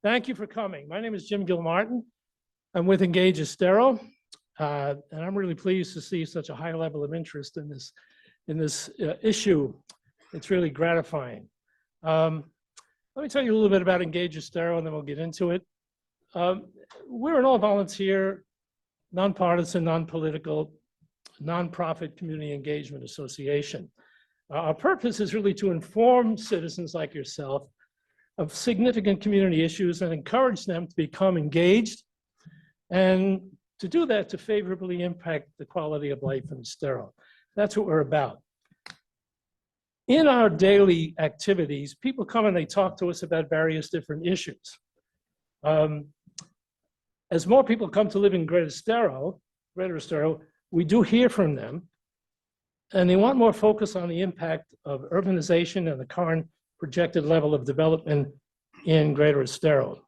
Thank you for coming. My name is Jim Gilmartin. I'm with Engage Estero, and I'm really pleased to see such a high level of interest in this issue. It's really gratifying. Let me tell you a little bit about Engage Estero, and then we'll get into it. We're an all-volunteer, nonpartisan, non-political, nonprofit community engagement association. Our purpose is really to inform citizens like yourself of significant community issues and encourage them to become engaged, and to do that to favorably impact the quality of life in Estero. That's what we're about. In our daily activities, people come and they talk to us about various different issues. As more people come to live in Greater Estero, we do hear from them, and they want more focus on the impact of urbanization and the current projected level of development in Greater Estero.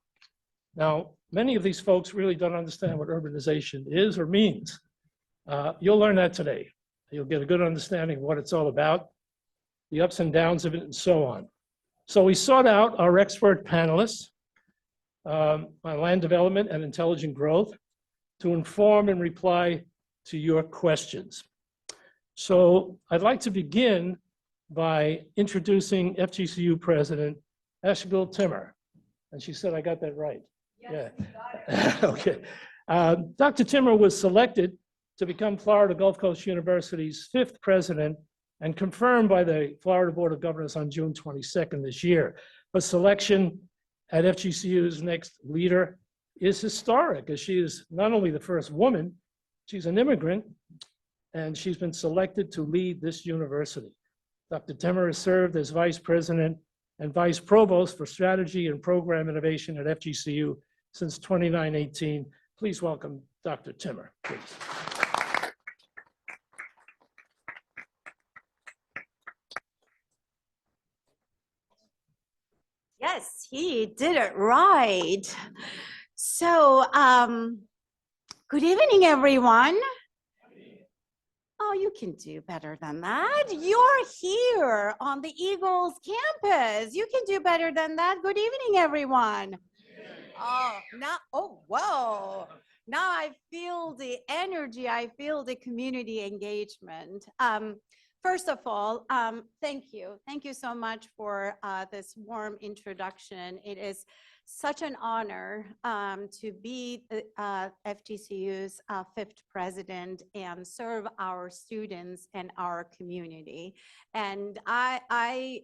Now, many of these folks really don't understand what urbanization is or means. You'll learn that today. You'll get a good understanding of what it's all about, the ups and downs of it, and so on. So we sought out our expert panelists on land development and intelligent growth to inform and reply to your questions. So I'd like to begin by introducing FGCU President Eshgul Timur. And she said I got that right. Yes, yeah. You got it. Okay. Dr. Timur was selected to become Florida Gulf Coast University's 5th president and confirmed by the Florida Board of Governors on June 22nd this year. Her selection at FGCU's next leader is historic, as she is not only the first woman, she's an immigrant, and she's been selected to lead this university. Dr. Timur has served as vice president and vice provost for strategy and program innovation at FGCU since 2018. Please welcome Dr. Timur, please. Yes, he did it right. So, good evening, everyone. Oh, you can do better than that. You're here on the Eagles campus. You can do better than that. Good evening, everyone. Whoa. Now I feel the energy. I feel the community engagement. First of all, thank you. Thank you so much for this warm introduction. It is such an honor to be FGCU's 5th president and serve our students and our community. And I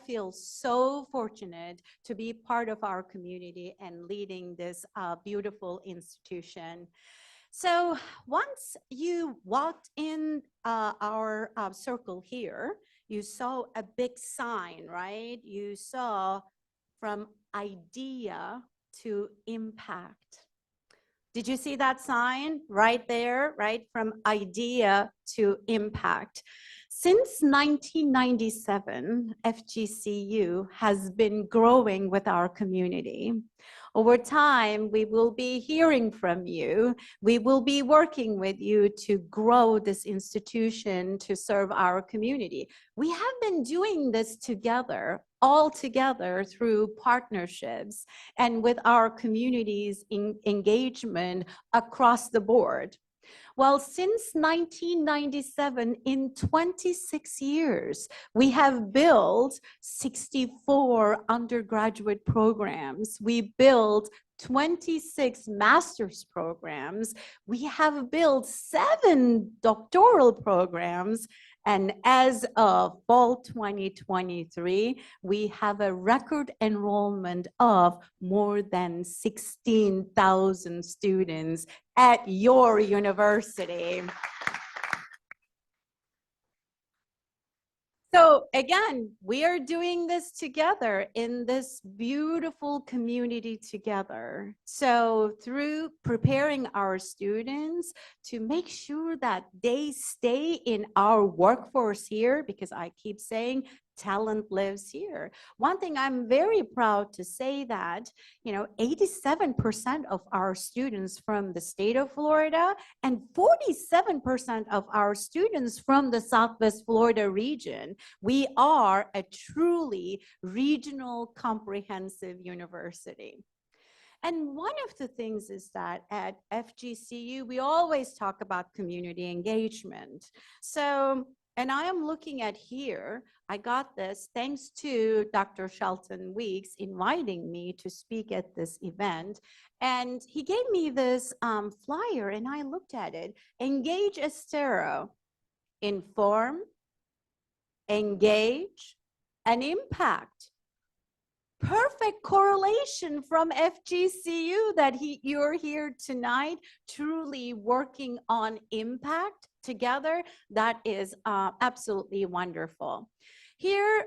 feel so fortunate to be part of our community and leading this beautiful institution. So once you walked in our circle here, you saw a big sign, right? You saw from idea to impact. Did you see that sign right there, right? From idea to impact. Since 1997, FGCU has been growing with our community. Over time, we will be hearing from you. We will be working with you to grow this institution to serve our community. We have been doing this together, all together through partnerships and with our community's engagement across the board. Well, since 1997, in 26 years, we have built 64 undergraduate programs. We built 26 master's programs. We have built 7 doctoral programs. And as of fall 2023, we have a record enrollment of more than 16,000 students at your university. So again, we are doing this together in this beautiful community together. So through preparing our students to make sure that they stay in our workforce here, because I keep saying talent lives here. One thing I'm very proud to say that, 87% of our students from the state of Florida and 47% of our students from the Southwest Florida region, we are a truly regional comprehensive university. And one of the things is that at FGCU, we always talk about community engagement. So, and I am looking at here, I got this thanks to Dr. Shelton Weeks inviting me to speak at this event. And he gave me this flyer and I looked at it. Engage Estero, inform, engage, and impact. Perfect correlation from FGCU that you're here tonight, truly working on impact together. That is absolutely wonderful. Here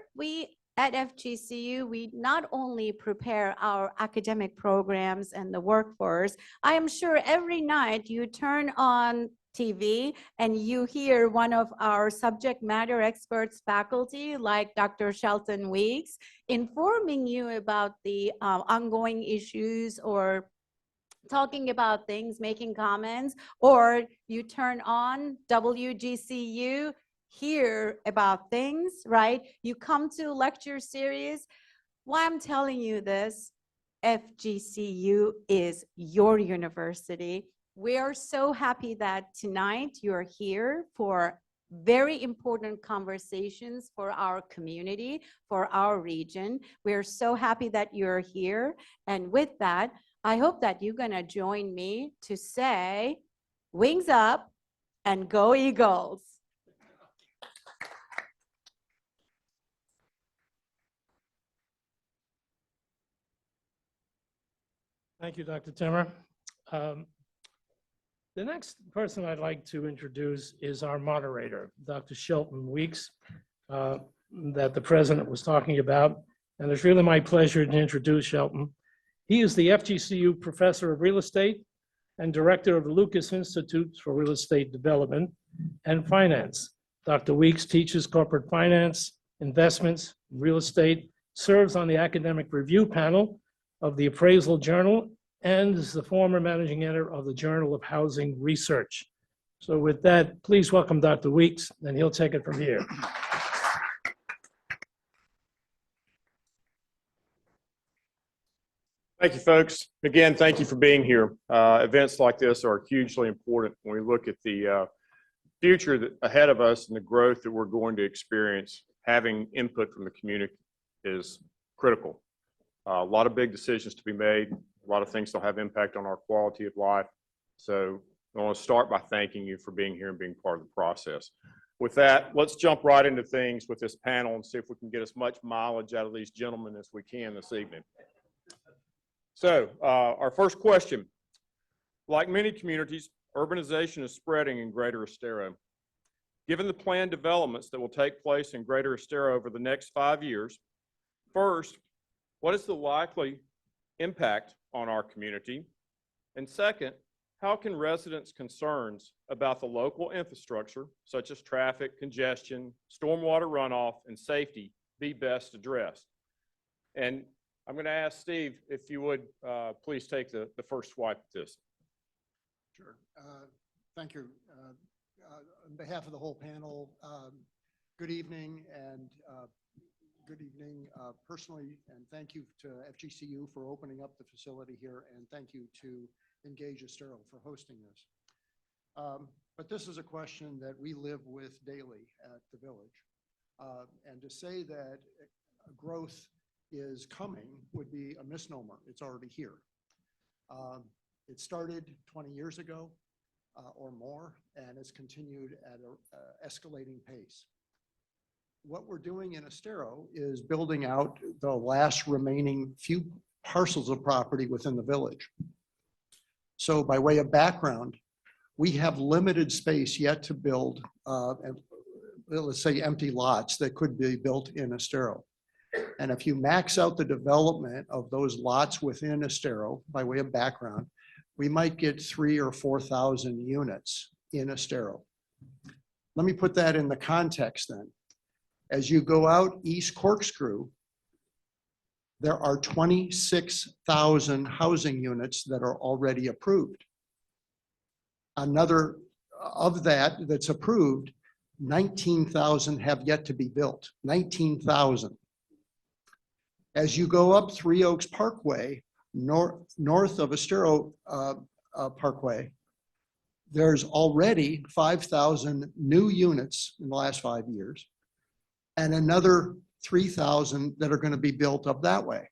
at FGCU, we not only prepare our academic programs and the workforce. I am sure every night you turn on TV and you hear one of our subject matter experts faculty like Dr. Shelton Weeks informing you about the ongoing issues or talking about things, making comments, or you turn on WGCU, hear about things, right? You come to lecture series. Why I'm telling you this, FGCU is your university. We are so happy that tonight you're here for very important conversations for our community, for our region. We're so happy that you're here. And with that, I hope that you're going to join me to say, wings up and go Eagles. Thank you, Dr. Timmer. The next person I'd like to introduce is our moderator, Dr. Shelton Weeks, that the president was talking about. And it's really my pleasure to introduce Shelton. He is the FGCU Professor of Real Estate and Director of the Lucas Institute for Real Estate Development and Finance. Dr. Weeks teaches corporate finance, investments, real estate, serves on the academic review panel of the Appraisal Journal, and is the former managing editor of the Journal of Housing Research. So with that, please welcome Dr. Weeks, and he'll take it from here. Thank you, folks. Again, thank you for being here. Events like this are hugely important when we look at the future ahead of us and the growth that we're going to experience. Having input from the community is critical. A lot of big decisions to be made. A lot of things will have impact on our quality of life. So I want to start by thanking you for being here and being part of the process. With that, let's jump right into things with this panel and see if we can get as much mileage out of these gentlemen as we can this evening. So our first question, like many communities, urbanization is spreading in Greater Estero. Given the planned developments that will take place in Greater Estero over the next 5 years, first, what is the likely impact on our community? And second, how can residents' concerns about the local infrastructure, such as traffic, congestion, stormwater runoff, and safety, be best addressed? And I'm going to ask Steve if you would please take the first swipe at this. Sure. Thank you. On behalf of the whole panel, good evening, and good evening personally, and thank you to FGCU for opening up the facility here, and thank you to Engage Estero for hosting this. But this is a question that we live with daily at the village. And to say that growth is coming would be a misnomer. It's already here. It started 20 years ago or more, and it's continued at an escalating pace. What we're doing in Estero is building out the last remaining few parcels of property within the village. So by way of background, we have limited space yet to build, let's say empty lots that could be built in Estero. And if you max out the development of those lots within Estero, by way of background, we might get 3,000 or 4,000 units in Estero. Let me put that in the context then. As you go out East Corkscrew, there are 26,000 housing units that are already approved. Another of that's approved, 19,000 have yet to be built, 19,000. As you go up Three Oaks Parkway, north of Estero Parkway, there's already 5,000 new units in the last 5 years, and another 3,000 that are going to be built up that way.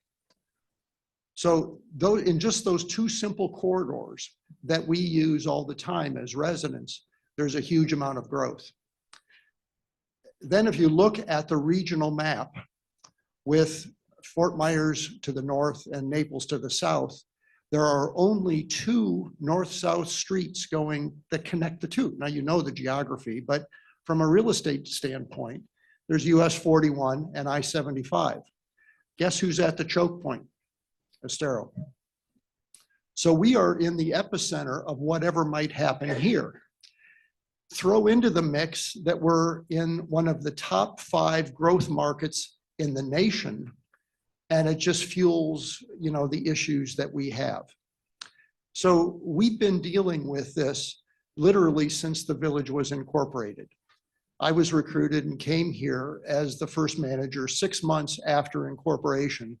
So in just those two simple corridors that we use all the time as residents, there's a huge amount of growth. Then if you look at the regional map with Fort Myers to the north and Naples to the south, there are only 2 north-south streets going that connect the two. Now, you know the geography, but from a real estate standpoint, there's US 41 and I-75. Guess who's at the choke point? Estero. So we are in the epicenter of whatever might happen here. Throw into the mix that we're in one of the top 5 growth markets in the nation, and it just fuels, you know, the issues that we have. So we've been dealing with this literally since the village was incorporated. I was recruited and came here as the first manager 6 months after incorporation.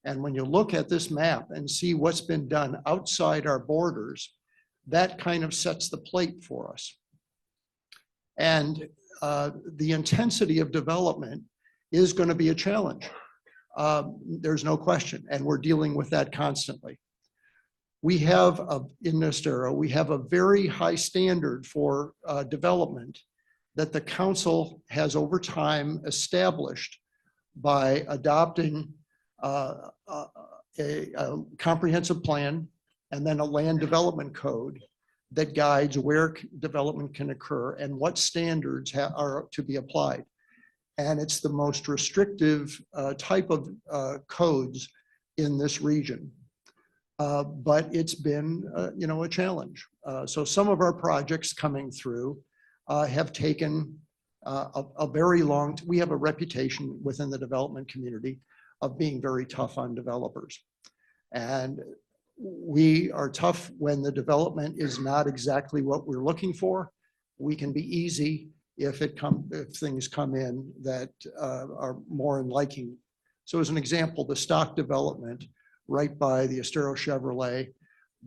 And when you look at this map and see what's been done outside our borders, that kind of sets the plate for us. And the intensity of development is going to be a challenge. There's no question, and we're dealing with that constantly. We have, in Estero, we have a very high standard for development that the council has over time established by adopting a comprehensive plan and then a land development code that guides where development can occur and what standards are to be applied. And it's the most restrictive type of codes in this region. But it's been, you know, a challenge. So some of our projects coming through have taken a very long, we have a reputation within the development community of being very tough on developers. And we are tough when the development is not exactly what we're looking for. We can be easy if things come in that are more in liking. So as an example, the stock development right by the Estero Chevrolet,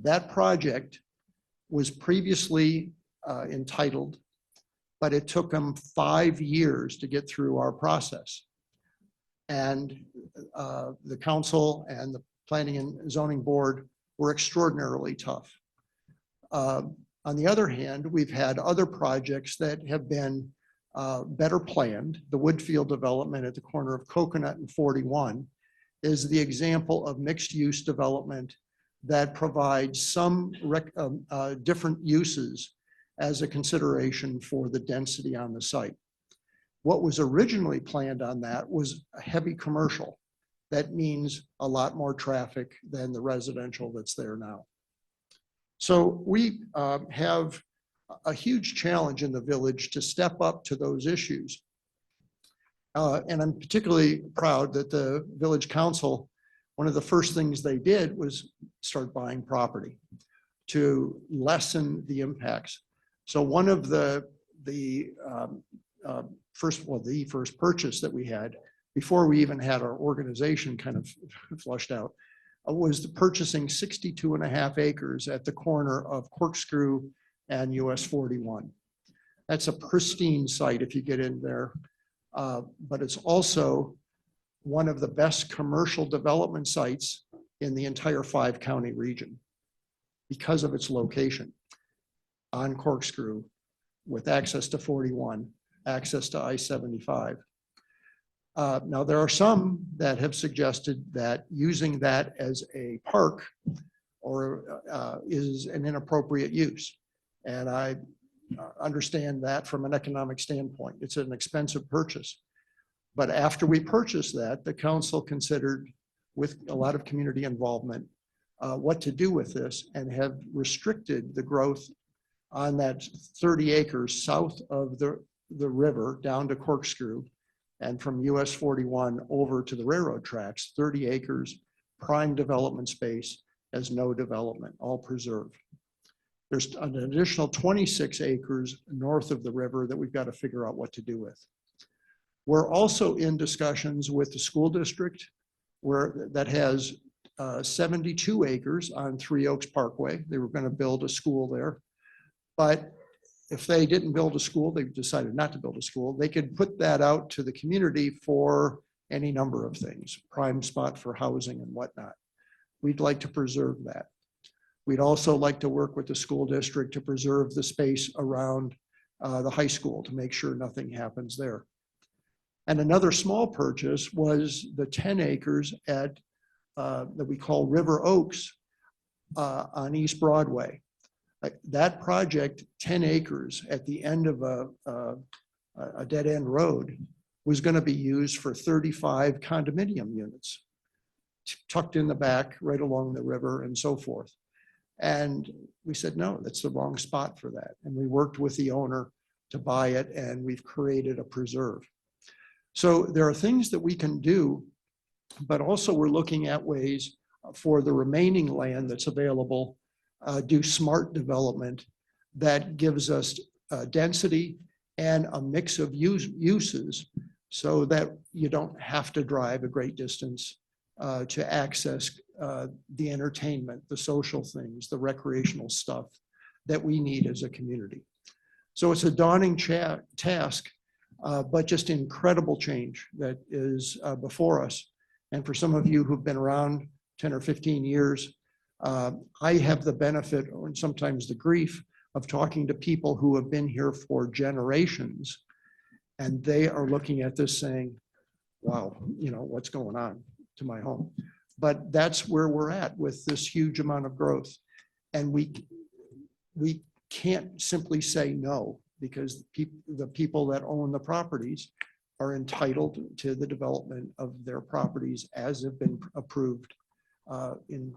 that project was previously entitled, but it took them 5 years to get through our process. And the council and the planning and zoning board were extraordinarily tough. On the other hand, we've had other projects that have been better planned. The Woodfield development at the corner of Coconut and 41 is the example of mixed use development that provides some different uses as a consideration for the density on the site. What was originally planned on that was a heavy commercial. That means a lot more traffic than the residential that's there now. So we have a huge challenge in the village to step up to those issues. And I'm particularly proud that the village council, one of the first things they did was start buying property to lessen the impacts. So one of the first purchase that we had before we even had our organization kind of flushed out was purchasing 62.5 acres at the corner of Corkscrew and US 41. That's a pristine site if you get in there, but it's also one of the best commercial development sites in the entire 5-county region because of its location on Corkscrew with access to 41, access to I-75. Now, there are some that have suggested that using that as a park or is an inappropriate use. And I understand that from an economic standpoint. It's an expensive purchase. But after we purchased that, the council considered, with a lot of community involvement, what to do with this and have restricted the growth on that 30 acres south of the river down to Corkscrew And from US 41 over to the railroad tracks, 30 acres, prime development space as no development, all preserved. There's an additional 26 acres north of the river that we've got to figure out what to do with. We're also in discussions with the school district that has 72 acres on Three Oaks Parkway. They were going to build a school there. But if they didn't build a school, they decided not to build a school, they could put that out to the community for any number of things, prime spot for housing and whatnot. We'd like to preserve that. We'd also like to work with the school district to preserve the space around the high school to make sure nothing happens there. And another small purchase was the 10 acres at that we call River Oaks on East Broadway. That project, 10 acres at the end of a dead end road, was going to be used for 35 condominium units tucked in the back right along the river and so forth. And we said, no, that's the wrong spot for that. And we worked with the owner to buy it, and we've created a preserve. So there are things that we can do, but also we're looking at ways for the remaining land that's available, do smart development that gives us density and a mix of uses so that you don't have to drive a great distance to access the entertainment, the social things, the recreational stuff that we need as a community. So it's a daunting task, but just incredible change that is before us. And for some of you who've been around 10 or 15 years, I have the benefit, or sometimes the grief, of talking to people who have been here for generations, and they are looking at this saying, wow, you know, what's going on to my home? But that's where we're at with this huge amount of growth. And we can't simply say no, because the people that own the properties are entitled to the development of their properties as have been approved in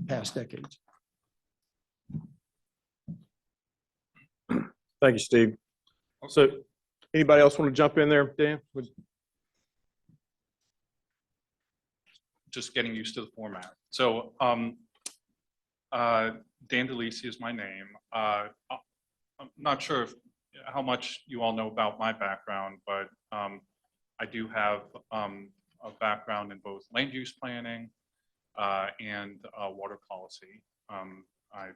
past decades. Thank you, Steve. So anybody else want to jump in there, Dan? Just getting used to the format. So Dan DeLisi is my name. I'm not sure how much you all know about my background, but I do have a background in both land use planning and water policy. I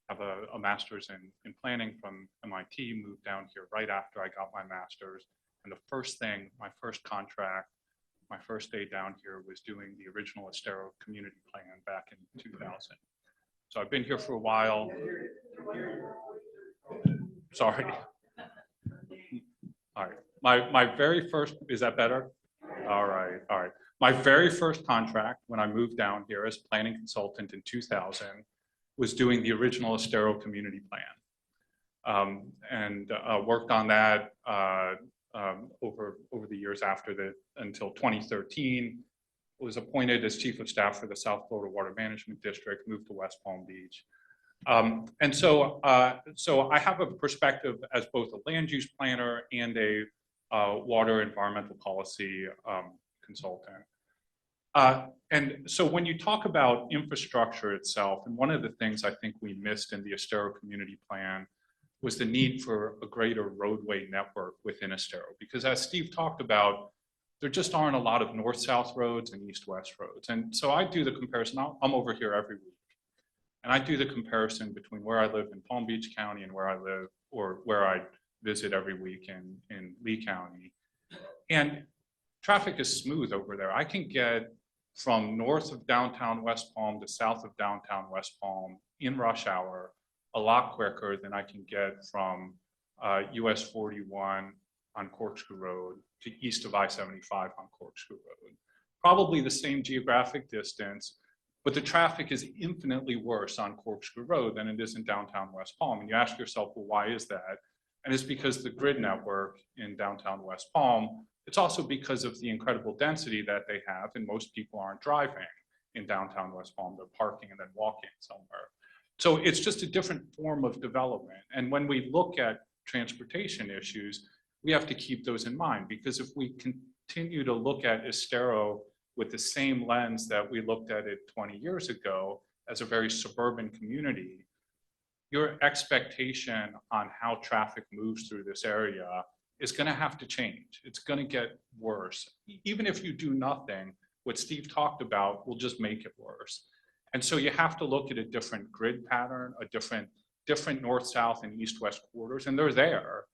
have a master's in planning from MIT, moved down here right after I got my master's. And the first thing, my first contract, my first day down here was doing the original Estero community plan back in 2000. So I've been here for a while. Sorry. All right. My very first, is that better? All right. All right. My very first contract when I moved down here as planning consultant in 2000 was doing the original Estero community plan, and worked on that over the years after that until 2013. Was appointed as chief of staff for the South Florida Water Management District, moved to West Palm Beach. And so I have a perspective as both a land use planner and a water environmental policy consultant. And so when you talk about infrastructure itself, and one of the things I think we missed in the Estero community plan was the need for a greater roadway network within Estero. Because as Steve talked about, there just aren't a lot of north-south roads and east-west roads. And so I do the comparison, I'm over here every week. And I do the comparison between where I live in Palm Beach County and where I live, or where I visit every week in Lee County. And traffic is smooth over there. I can get from north of downtown West Palm to south of downtown West Palm in rush hour a lot quicker than I can get from US 41 on Corkscrew Road to east of I-75 on Corkscrew Road. Probably the same geographic distance, but the traffic is infinitely worse on Corkscrew Road than it is in downtown West Palm. And you ask yourself, well, why is that? And it's because the grid network in downtown West Palm, it's also because of the incredible density that they have, and most people aren't driving in downtown West Palm, they're parking and then walking somewhere. So it's just a different form of development. And when we look at transportation issues, we have to keep those in mind, because if we can continue to look at Estero with the same lens that we looked at it 20 years ago as a very suburban community, your expectation on how traffic moves through this area is going to have to change. It's going to get worse. Even if you do nothing, what Steve talked about will just make it worse. And so you have to look at a different grid pattern, a different north, south, and east, west corridors, and they're there.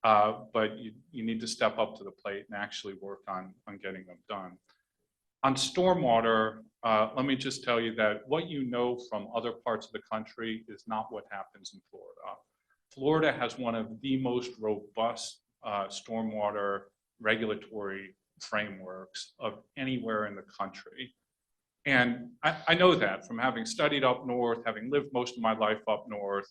But you need to step up to the plate and actually work on getting them done. On stormwater, let me just tell you that what you know from other parts of the country is not what happens in Florida. Florida has one of the most robust stormwater regulatory frameworks of anywhere in the country. And I know that from having studied up north, having lived most of my life up north,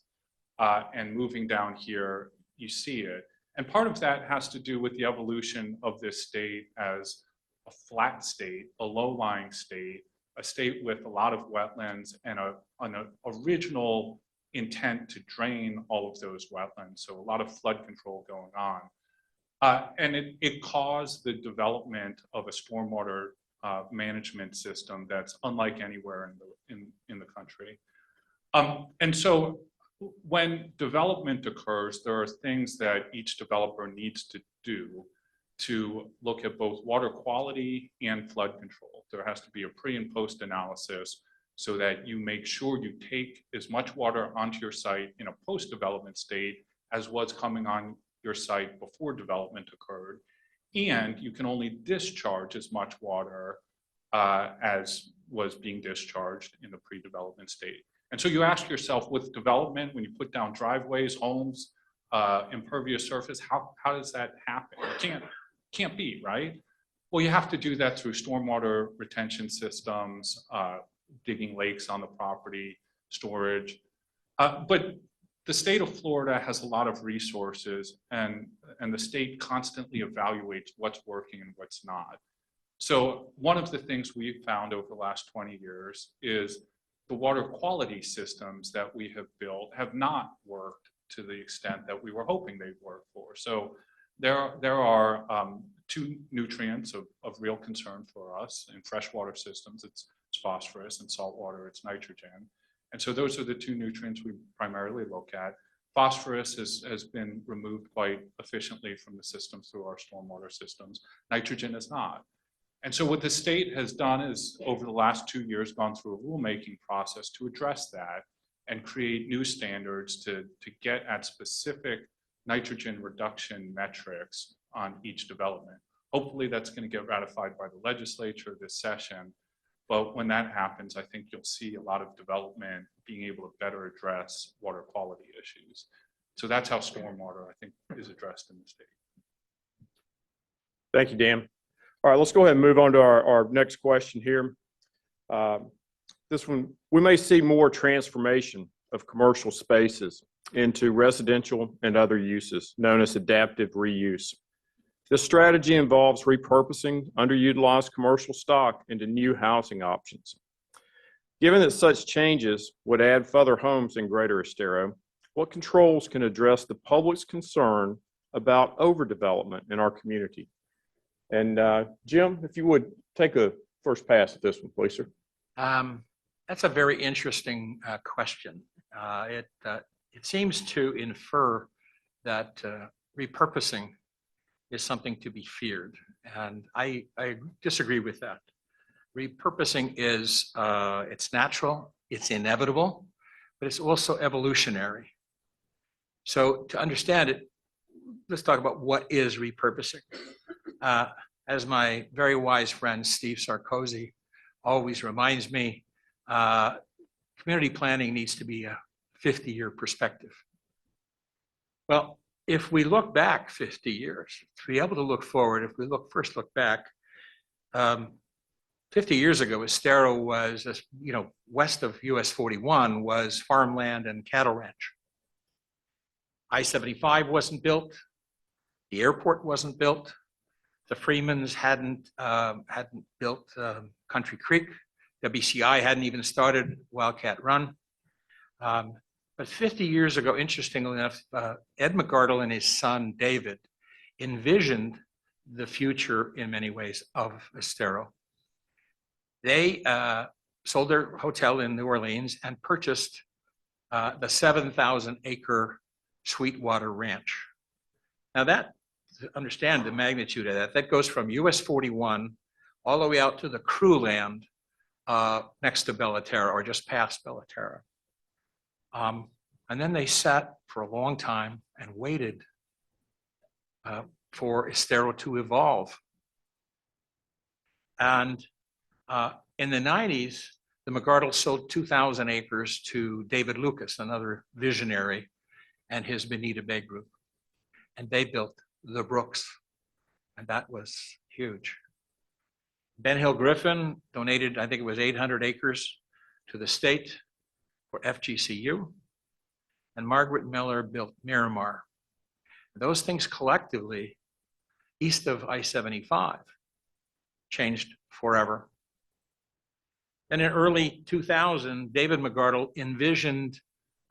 and moving down here, you see it. And part of that has to do with the evolution of this state as a flat state, a low-lying state, a state with a lot of wetlands and an original intent to drain all of those wetlands. So a lot of flood control going on. And it caused the development of a stormwater management system that's unlike anywhere in the country. And so when development occurs, there are things that each developer needs to do to look at both water quality and flood control. There has to be a pre and post analysis so that you make sure you take as much water onto your site in a post-development state as was coming on your site before development occurred. And you can only discharge as much water as was being discharged in the pre-development state. And so you ask yourself, with development, when you put down driveways, homes, impervious surface, how does that happen? It can't be, right? Well, you have to do that through stormwater retention systems, digging lakes on the property, storage. But the state of Florida has a lot of resources, and the state constantly evaluates what's working and what's not. So one of the things we've found over the last 20 years is the water quality systems that we have built have not worked to the extent that we were hoping they'd work for. So there are two nutrients of real concern for us in freshwater systems. It's phosphorus, and saltwater, it's nitrogen. And so those are the two nutrients we primarily look at. Phosphorus has been removed quite efficiently from the system through our stormwater systems. Nitrogen is not. And so what the state has done is, over the last 2 years, gone through a rulemaking process to address that and create new standards to get at specific nitrogen reduction metrics on each development. Hopefully that's going to get ratified by the legislature this session. But when that happens, I think you'll see a lot of development being able to better address water quality issues. So that's how stormwater, I think, is addressed in the state. Thank you, Dan. All right, let's go ahead and move on to our next question here. This one, we may see more transformation of commercial spaces into residential and other uses known as adaptive reuse. This strategy involves repurposing underutilized commercial stock into new housing options. Given that such changes would add further homes in Greater Estero, what controls can address the public's concern about overdevelopment in our community? And Jim, if you would take a first pass at this one, please, sir. That's a very interesting question. It seems to infer that repurposing is something to be feared, and I disagree with that. Repurposing is it's natural, it's inevitable, but it's also evolutionary. So to understand it, let's talk about what is repurposing. As my very wise friend Steve Sarkozy always reminds me, community planning needs to be a 50-year perspective. Well, if we look back 50 years, to be able to look forward, if we first look back, 50 years ago, Estero was, west of US 41 was farmland and cattle ranch. I-75 wasn't built. The airport wasn't built. The Freemans hadn't built Country Creek. WCI hadn't even started Wildcat Run. But 50 years ago, interestingly enough, Ed McArdle and his son, David, envisioned the future in many ways of Estero. They sold their hotel in New Orleans and purchased the 7,000 acre Sweetwater Ranch. Now that, to understand the magnitude of that, that goes from US 41 all the way out to the Crew Land next to Bellaterra or just past Bellaterra. And then they sat for a long time and waited for Estero to evolve. And in the 90s, the McArdles sold 2,000 acres to David Lucas, another visionary, and his Benita Bay group. And they built the Brooks, and that was huge. Ben Hill Griffin donated, I think it was 800 acres to the state for FGCU, and Margaret Miller built Miramar. Those things collectively, east of I-75, changed forever. Then in early 2000, David McArdle envisioned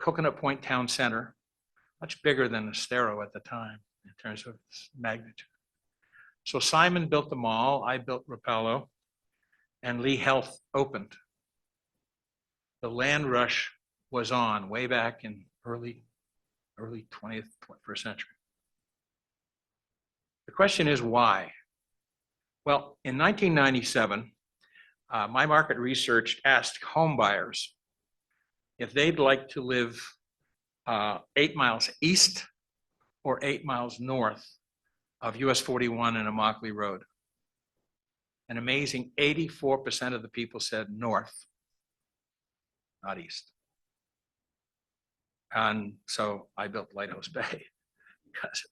Coconut Point Town Center, much bigger than Estero at the time in terms of its magnitude. So Simon built the mall, I built Rapallo, and Lee Health opened. The land rush was on way back in early 20th, 21st century. The question is why? Well, in 1997, my market research asked home buyers if they'd like to live 8 miles east or 8 miles north of US 41 and Immokalee Road. An amazing 84% of the people said north, not east. And so I built Lighthouse Bay because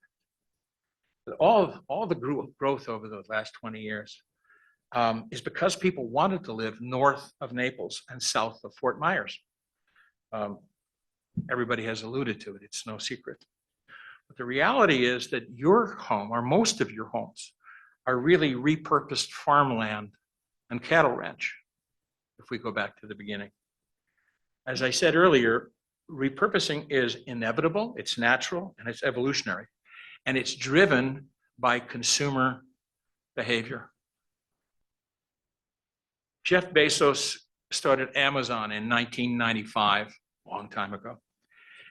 all the growth over the last 20 years is because people wanted to live north of Naples and south of Fort Myers. Everybody has alluded to it, it's no secret. But the reality is that your home, or most of your homes, are really repurposed farmland and cattle ranch, if we go back to the beginning. As I said earlier, repurposing is inevitable, it's natural, and it's evolutionary. And it's driven by consumer behavior. Jeff Bezos started Amazon in 1995, a long time ago.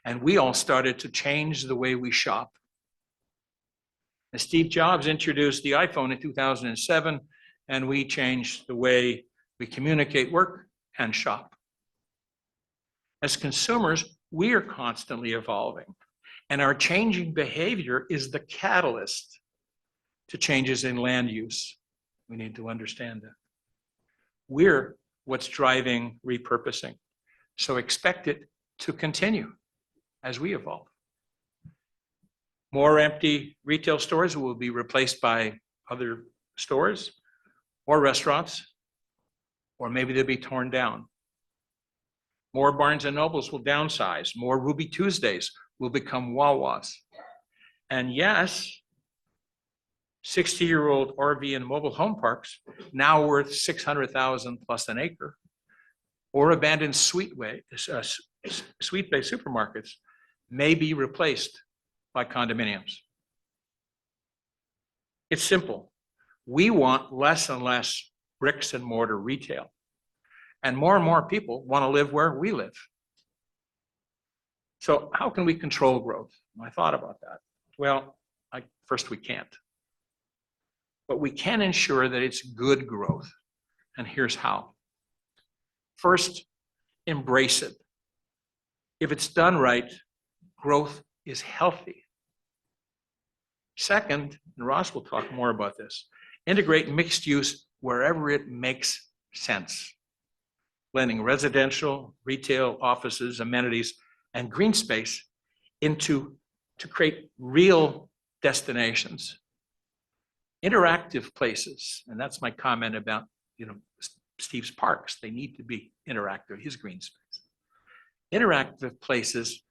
And we all started to change the way we shop. And Steve Jobs introduced the iPhone in 2007, and we changed the way we communicate, work, and shop. As consumers, we are constantly evolving, and our changing behavior is the catalyst to changes in land use. We need to understand that. We're what's driving repurposing, so expect it to continue as we evolve. More empty retail stores will be replaced by other stores or restaurants, or maybe they'll be torn down. More Barnes and Nobles will downsize. More Ruby Tuesdays will become Wawas. And yes, 60-year-old RV and mobile home parks, now worth 600,000 plus an acre, or abandoned Sweet Bay supermarkets may be replaced by condominiums. It's simple. We want less and less bricks and mortar retail. And more people want to live where we live. So how can we control growth? I thought about that. Well, first we can't. But we can ensure that it's good growth. And here's how. First, embrace it. If it's done right, growth is healthy. Second, and Ross will talk more about this, integrate mixed use wherever it makes sense. Blending residential, retail, offices, amenities, and green space to create real destinations. Interactive places, and that's my comment about Steve's parks. They need to be interactive, his green space. Interactive places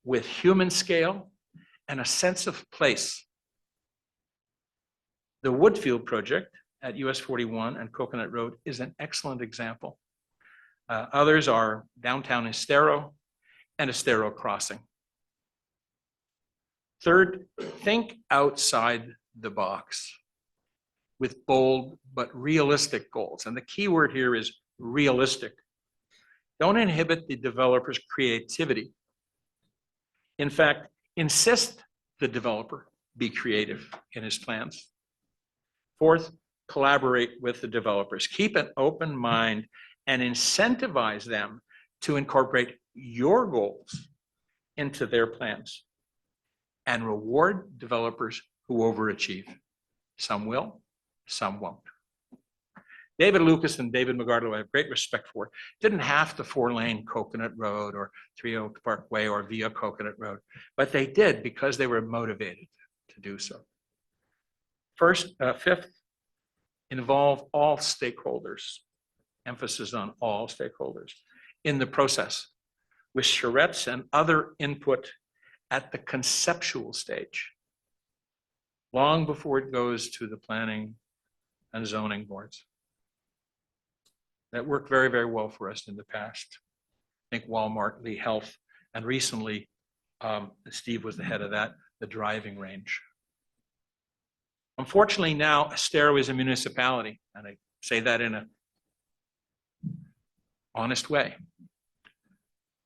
with human scale and a sense of place. The Woodfield project at US 41 and Coconut Road is an excellent example. Others are downtown Estero and Estero Crossing. Third, think outside the box. with bold but realistic goals. And the key word here is realistic. Don't inhibit the developer's creativity. In fact, insist the developer be creative in his plans. Fourth, collaborate with the developers. Keep an open mind and incentivize them to incorporate your goals into their plans. And reward developers who overachieve. Some will, some won't. David Lucas and David McGardlow I have great respect for. Didn't have to 4-lane Coconut Road or 3 Oaks Parkway or via Coconut Road, but they did because they were motivated to do so. Fifth, involve all stakeholders, emphasis on all stakeholders in the process with charrettes and other input at the conceptual stage, long before it goes to the planning and zoning boards. That worked very, very well for us in the past. I think Walmart, Lee Health, and recently, Steve was the head of that, the driving range. Unfortunately now, Estero is a municipality, and I say that in an honest way.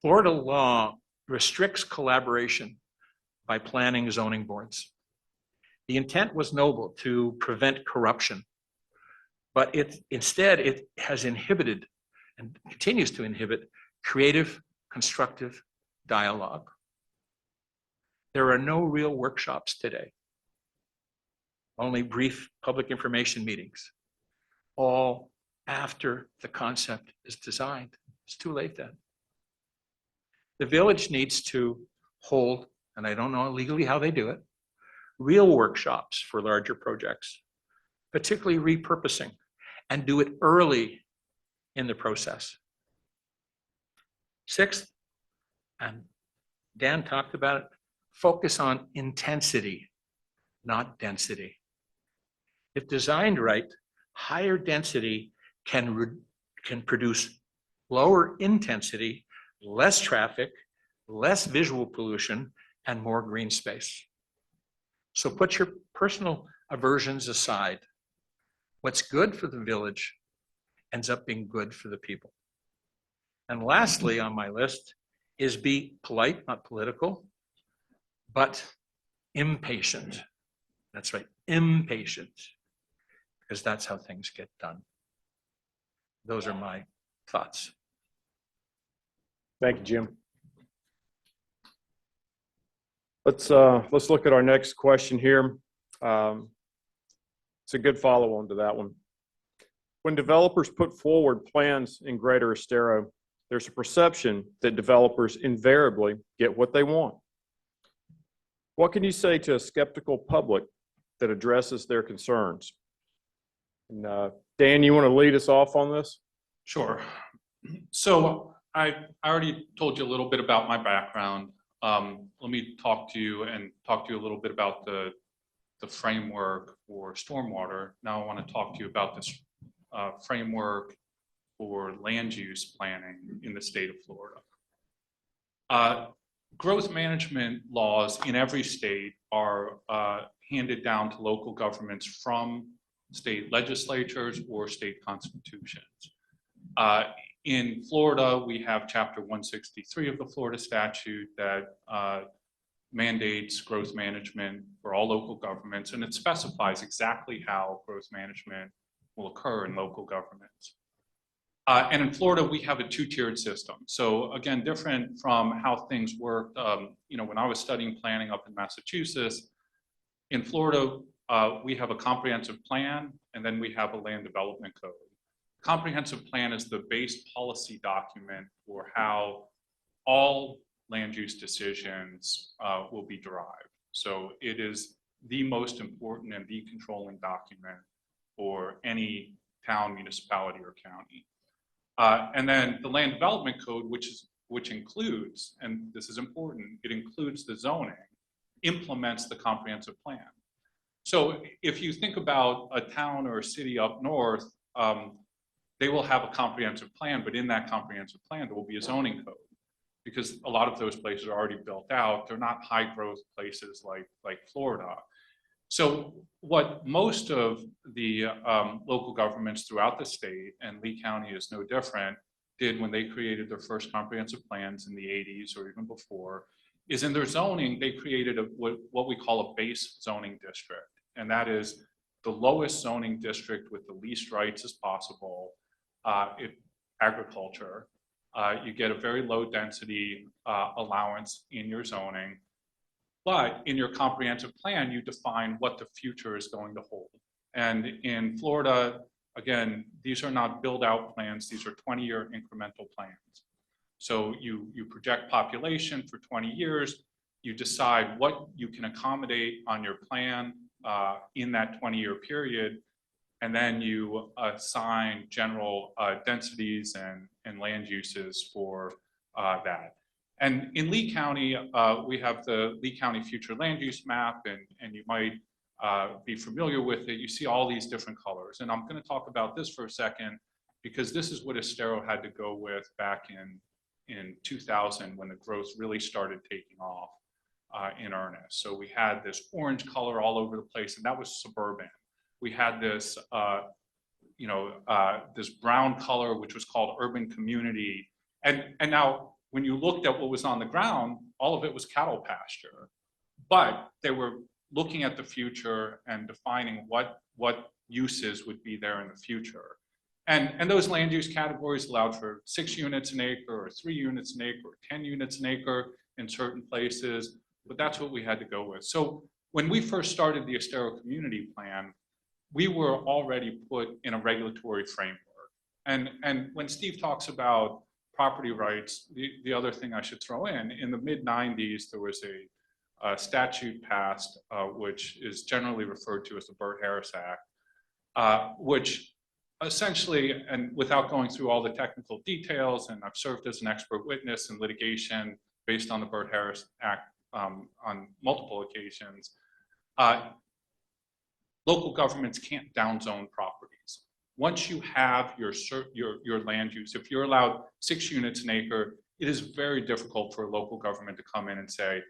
Florida law restricts collaboration by planning zoning boards. The intent was noble to prevent corruption, but instead it has inhibited and continues to inhibit creative, constructive dialogue. There are no real workshops today, only brief public information meetings, all after the concept is designed. It's too late then. The village needs to hold, and I don't know legally how they do it, real workshops for larger projects, particularly repurposing, and do it early in the process. Sixth, and Dan talked about it, focus on intensity, not density. If designed right, higher density can produce lower intensity, less traffic, less visual pollution, and more green space. So put your personal aversions aside. What's good for the village ends up being good for the people. And lastly on my list is be polite, not political, but impatient. That's right, impatient, because that's how things get done. Those are my thoughts. Thank you, Jim. Let's look at our next question here. It's a good follow-on to that one. When developers put forward plans in Greater Estero, there's a perception that developers invariably get what they want. What can you say to a skeptical public that addresses their concerns? And, Dan, you want to lead us off on this? Sure. So I already told you a little bit about my background. Let me talk to you a little bit about the framework for stormwater. Now I want to talk to you about this framework for land use planning in the state of Florida. Growth management laws in every state are handed down to local governments from state legislatures or state constitutions. In Florida, we have Chapter 163 of the Florida statute that mandates growth management for all local governments, and it specifies exactly how growth management will occur in local governments. And in Florida, we have a 2-tiered system. So again, different from how things worked, when I was studying planning up in Massachusetts, in Florida, we have a comprehensive plan, and then we have a land development code. Comprehensive plan is the base policy document for how all land use decisions will be derived. So it is the most important and the controlling document for any town, municipality, or county. And then the land development code, which includes, and this is important, it includes the zoning, implements the comprehensive plan. So if you think about a town or a city up north, they will have a comprehensive plan, but in that comprehensive plan, there will be a zoning code, because a lot of those places are already built out. They're not high growth places like Florida. So what most of the local governments throughout the state, and Lee County is no different, did when they created their first comprehensive plans in the 80s or even before, is in their zoning, they created what we call a base zoning district. And that is the lowest zoning district with the least rights as possible, agriculture. You get a very low density allowance in your zoning. But in your comprehensive plan, you define what the future is going to hold. And in Florida, again, these are not build out plans, these are 20-year incremental plans. So you project population for 20 years, you decide what you can accommodate on your plan in that 20-year period, and then you assign general densities and land uses for that. And in Lee County, we have the Lee County Future Land Use Map, and you might be familiar with it. You see all these different colors. And I'm going to talk about this for a second, because this is what Estero had to go with back in 2000 when the growth really started taking off in earnest. So we had this orange color all over the place, and that was suburban. We had this, this brown color, which was called urban community. And now, when you looked at what was on the ground, all of it was cattle pasture, but they were looking at the future and defining what uses would be there in the future. And those land use categories allowed for 6 units an acre or 3 units an acre or 10 units an acre in certain places, but that's what we had to go with. So when we first started the Estero community plan, we were already put in a regulatory framework. And when Steve talks about property rights, the other thing I should throw in the mid-90s, there was a statute passed, which is generally referred to as the Burt-Harris Act, which essentially, and without going through all the technical details, and I've served as an expert witness in litigation based on the Burt-Harris Act on multiple occasions, local governments can't downzone properties. Once you have your land use, if you're allowed 6 units an acre, it is very difficult for a local government to come in and say,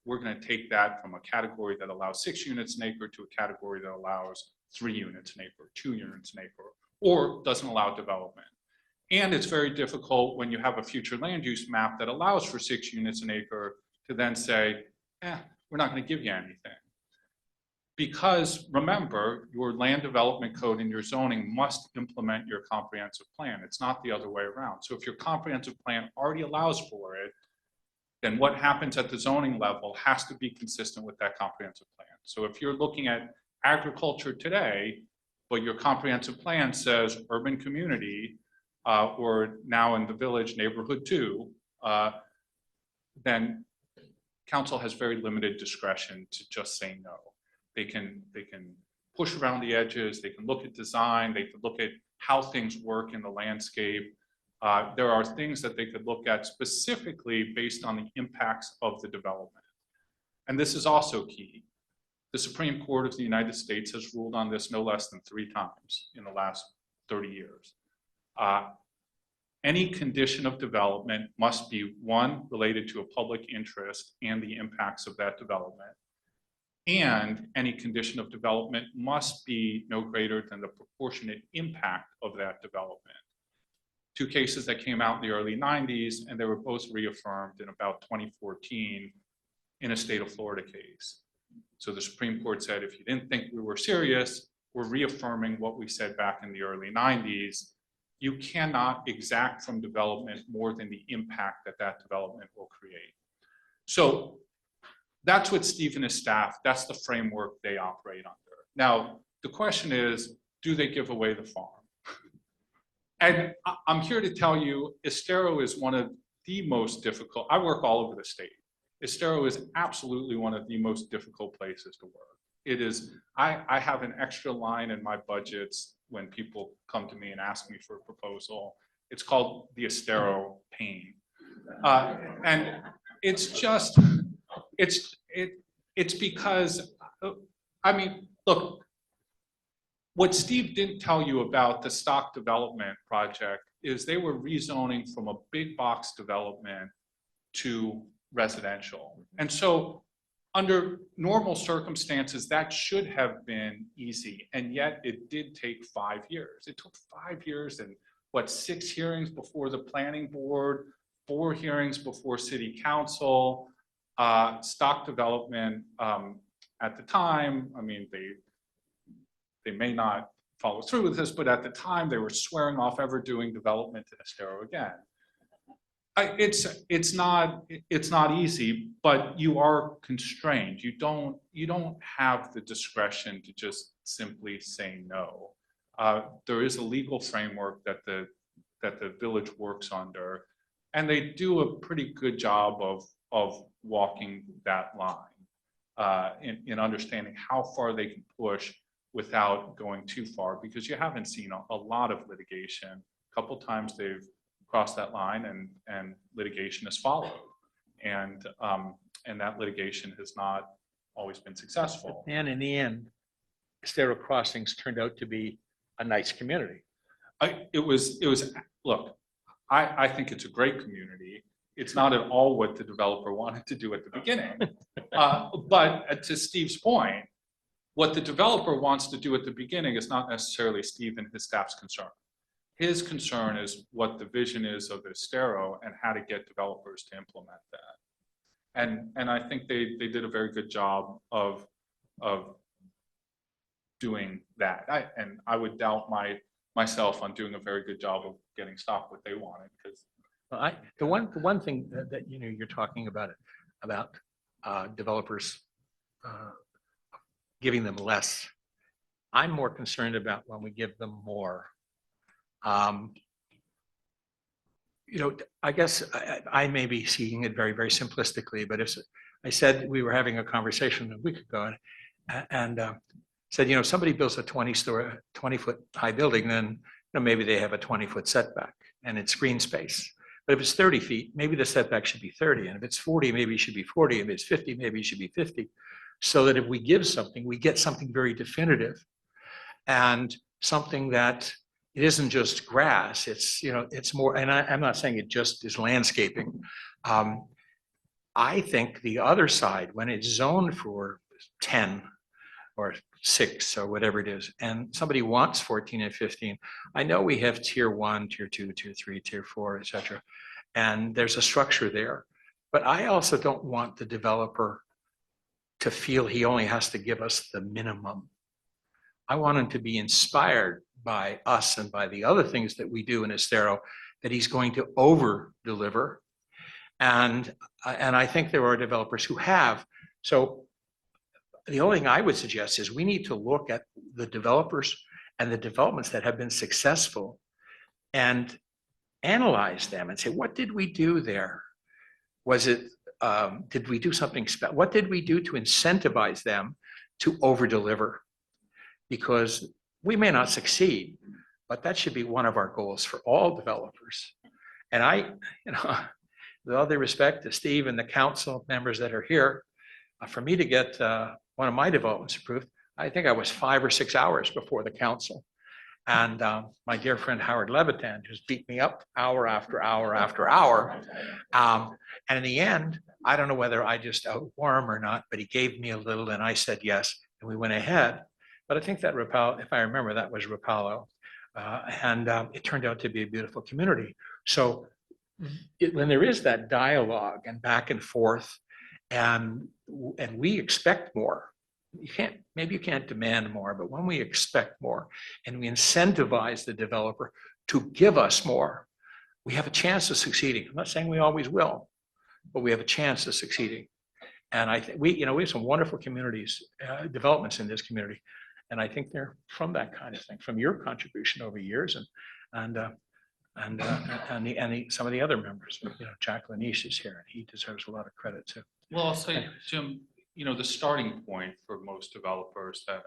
we're going to take that from a category that allows 6 units an acre to a category that allows 3 units an acre, 2 units an acre, or doesn't allow development. And it's very difficult when you have a future land use map that allows for 6 units an acre to then say, we're not going to give you anything. Because remember, your land development code and your zoning must implement your comprehensive plan. It's not the other way around. So if your comprehensive plan already allows for it, then what happens at the zoning level has to be consistent with that comprehensive plan. So if you're looking at agriculture today, but your comprehensive plan says urban community, or now in the village neighborhood 2, then council has very limited discretion to just say no. They can push around the edges, they can look at design, they can look at how things work in the landscape. There are things that they could look at specifically based on the impacts of the development. And this is also key. The Supreme Court of the United States has ruled on this no less than 3 times in the last 30 years. Any condition of development must be, 1, related to a public interest and the impacts of that development. And any condition of development must be no greater than the proportionate impact of that development. 2 cases that came out in the early 90s, and they were both reaffirmed in about 2014 in a state of Florida case. So the Supreme Court said, if you didn't think we were serious, we're reaffirming what we said back in the early 90s. You cannot exact from development more than the impact that development will create. So that's what Steve and his staff, that's the framework they operate under. Now, the question is, do they give away the farm? And I'm here to tell you, Estero is one of the most difficult, I work all over the state. Estero is absolutely one of the most difficult places to work. It is, I have an extra line in my budgets when people come to me and ask me for a proposal. It's called the Estero pain. And it's just, it's because, I mean, look, what Steve didn't tell you about the stock development project is they were rezoning from a big box development to residential. And so under normal circumstances, that should have been easy, and yet it did take 5 years. It took 5 years and what, 6 hearings before the planning board, 4 hearings before city council, stock development at the time. I mean, they may not follow through with this, but at the time they were swearing off ever doing development in Estero again. It's not easy, but you are constrained. You don't have the discretion to just simply say no. There is a legal framework that the village works under, and they do a pretty good job of walking that line in understanding how far they can push without going too far, because you haven't seen a lot of litigation. A couple times they've crossed that line and litigation has followed. And that litigation has not always been successful. And in the end, Estero Crossings turned out to be a nice community. Look, I think it's a great community. It's not at all what the developer wanted to do at the beginning. But to Steve's point, what the developer wants to do at the beginning is not necessarily Steve and his staff's concern. His concern is what the vision is of Estero and how to get developers to implement that. And I think they did a very good job of doing that. I would doubt myself on doing a very good job of getting stock what they wanted, because Well, the one thing that you're talking about developers giving them less. I'm more concerned about when we give them more. I guess I may be seeing it very, very simplistically, but if I said we were having a conversation a week ago and said, if somebody builds a 20-foot high building, then maybe they have a 20-foot setback and it's green space. But if it's 30 feet, maybe the setback should be 30. And if it's 40, maybe it should be 40. If it's 50, maybe it should be 50. So that if we give something, we get something very definitive and something that it isn't just grass. It's more, and I'm not saying it just is landscaping. I think the other side, when it's zoned for 10 or 6 or whatever it is, and somebody wants 14 and 15, I know we have tier 1, tier 2, tier 3, tier 4, et cetera. And there's a structure there. But I also don't want the developer to feel he only has to give us the minimum. I want him to be inspired by us and by the other things that we do in Estero, that he's going to over deliver. And I think there are developers who have. So the only thing I would suggest is we need to look at the developers and the developments that have been successful and analyze them and say, what did we do there? Was it, did we do something special? What did we do to incentivize them to over deliver? Because we may not succeed, but that should be one of our goals for all developers. And with all due respect to Steve and the council members that are here, for me to get one of my developments approved, I think I was 5 or 6 hours before the council. And my dear friend Howard Levitan just beat me up hour after hour after hour. And in the end, I don't know whether I just outwore him or not, but he gave me a little and I said yes, and we went ahead. But I think that Rapallo, if I remember, that was Rapallo. And it turned out to be a beautiful community. So when there is that dialogue and back and forth, and we expect more, maybe you can't demand more, but when we expect more and we incentivize the developer to give us more, we have a chance of succeeding. I'm not saying we always will, but we have a chance of succeeding. And I think we have some wonderful communities, developments in this community. And I think they're from that kind of thing, from your contribution over years and some of the other members. Jack Laniche is here and he deserves a lot of credit too. Well, I'll say, Jim, the starting point for most developers that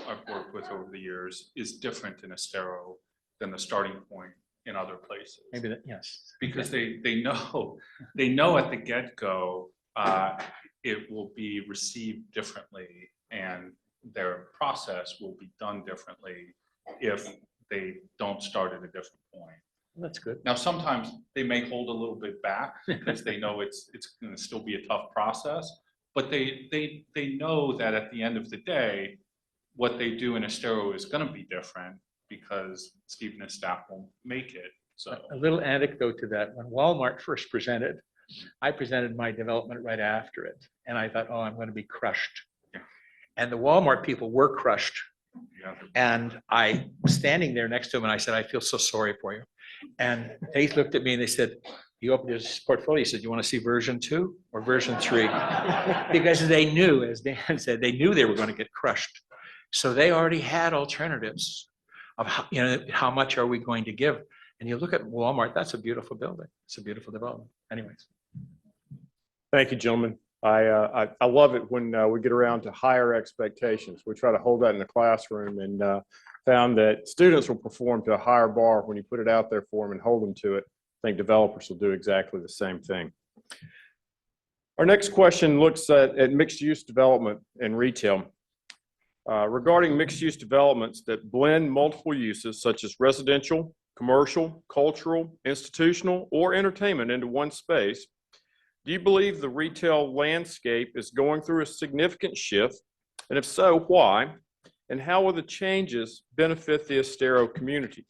I've worked with over the years is different in Estero than the starting point in other places. Maybe that, yes. Because they know at the get-go it will be received differently and their process will be done differently if they don't start at a different point. That's good. Now, sometimes they may hold a little bit back because they know it's going to still be a tough process. but they know that at the end of the day, what they do in Estero is going to be different because Stephen and staff won't make it. So A little anecdote to that, when Walmart first presented, I presented my development right after it. And I thought, oh, I'm going to be crushed. And the Walmart people were crushed. yeah, And I was standing there next to him and I said, I feel so sorry for you. And they looked at me and they said, you opened his portfolio. He said, you want to see version 2 or version 3? Because they knew, as Dan said, they knew they were going to get crushed. So they already had alternatives of how, how much are we going to give? And you look at Walmart, that's a beautiful building. It's a beautiful development. Anyways. Thank you, gentlemen. I love it when we get around to higher expectations. We try to hold that in the classroom and found that students will perform to a higher bar when you put it out there for them and hold them to it. I think developers will do exactly the same thing. Our next question looks at mixed-use development and retail. Regarding mixed-use developments that blend multiple uses such as residential, commercial, cultural, institutional, or entertainment into one space, do you believe the retail landscape is going through a significant shift? And if so, why? And how will the changes benefit the Estero community?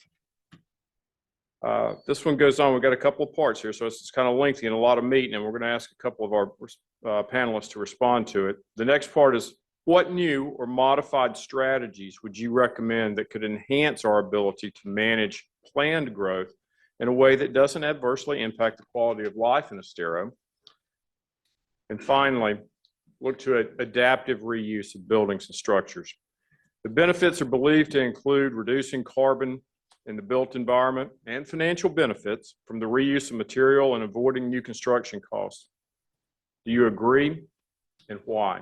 This one goes on. We've got a couple of parts here, so it's kind of lengthy and a lot of meat, and we're going to ask a couple of our panelists to respond to it. The next part is, what new or modified strategies would you recommend that could enhance our ability to manage planned growth in a way that doesn't adversely impact the quality of life in Estero? And finally, look to adaptive reuse of buildings and structures. The benefits are believed to include reducing carbon in the built environment and financial benefits from the reuse of material and avoiding new construction costs. Do you agree, and why?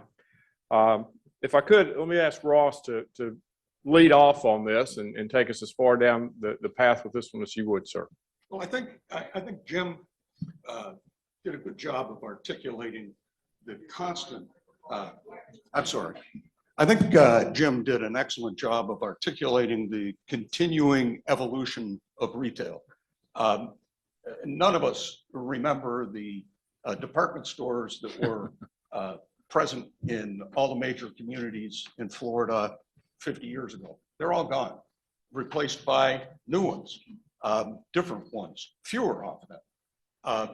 If I could, let me ask Ross to lead off on this and take us as far down the path with this one as you would, sir. Well, I think Jim did a good job of articulating the constant, I think Jim did an excellent job of articulating the continuing evolution of retail. None of us remember the department stores that were present in all the major communities in Florida 50 years ago. They're all gone, replaced by new ones, different ones, fewer of them.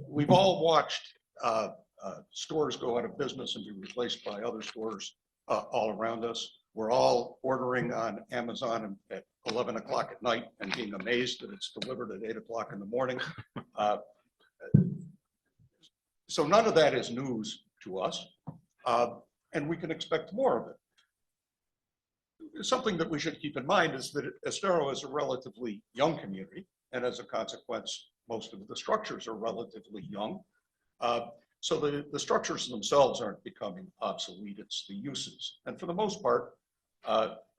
We've all watched stores go out of business and be replaced by other stores all around us. We're all ordering on Amazon at 11 o'clock at night and being amazed that it's delivered at 8 o'clock in the morning. So none of that is news to us, and we can expect more of it. Something that we should keep in mind is that Estero is a relatively young community, and as a consequence, most of the structures are relatively young. So the structures themselves aren't becoming obsolete, it's the uses. And for the most part,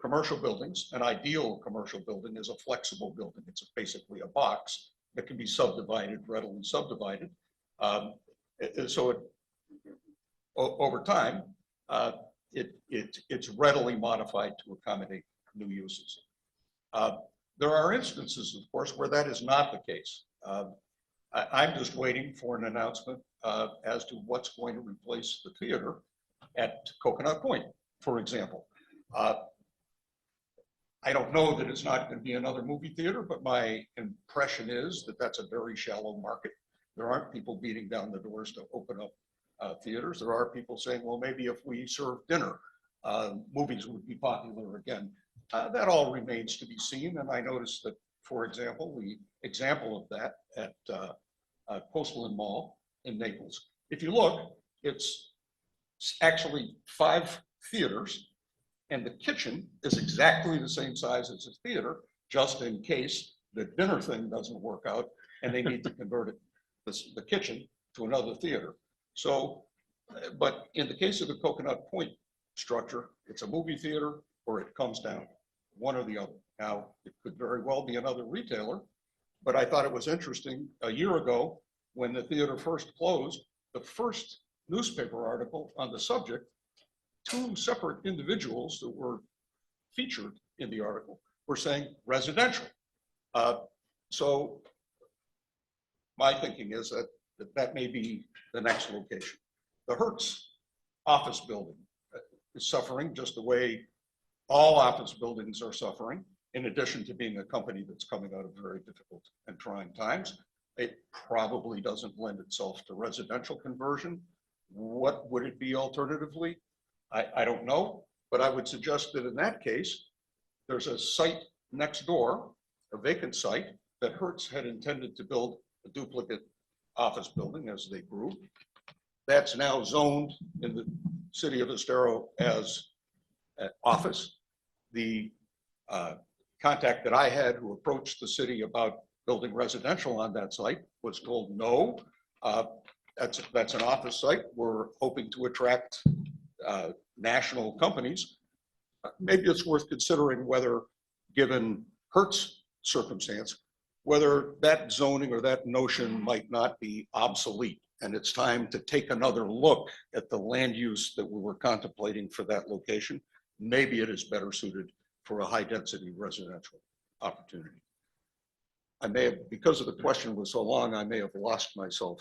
commercial buildings, an ideal commercial building is a flexible building. It's basically a box that can be subdivided, readily subdivided. So over time, it's readily modified to accommodate new uses. There are instances, of course, where that is not the case. I'm just waiting for an announcement as to what's going to replace the theater at Coconut Point, for example. I don't know that it's not going to be another movie theater, but my impression is that that's a very shallow market. There aren't people beating down the doors to open up theaters. There are people saying, well, maybe if we serve dinner, movies would be popular again. That all remains to be seen. And I noticed that, for example, the example of that at Coastland Mall in Naples. If you look, it's actually 5 theaters, and the kitchen is exactly the same size as a theater, just in case the dinner thing doesn't work out and they need to convert it, the kitchen, to another theater. So, but in the case of the Coconut Point structure, it's a movie theater or it comes down, one or the other. Now, it could very well be another retailer, but I thought it was interesting. A year ago, when the theater first closed, the first newspaper article on the subject, 2 separate individuals that were featured in the article were saying residential. So my thinking is that may be the next location. the Hertz office building is suffering just the way all office buildings are suffering, in addition to being a company that's coming out of very difficult and trying times. It probably doesn't lend itself to residential conversion. What would it be alternatively? I don't know, but I would suggest that in that case, there's a site next door, a vacant site, that Hertz had intended to build a duplicate office building as they grew. That's now zoned in the city of Estero as an office. The contact that I had who approached the city about building residential on that site was told, no, that's an office site. We're hoping to attract national companies. Maybe it's worth considering whether, given Hertz circumstance, whether that zoning or that notion might not be obsolete. And it's time to take another look at the land use that we were contemplating for that location. Maybe it is better suited for a high density residential opportunity. I may have, because of the question was so long, I may have lost myself.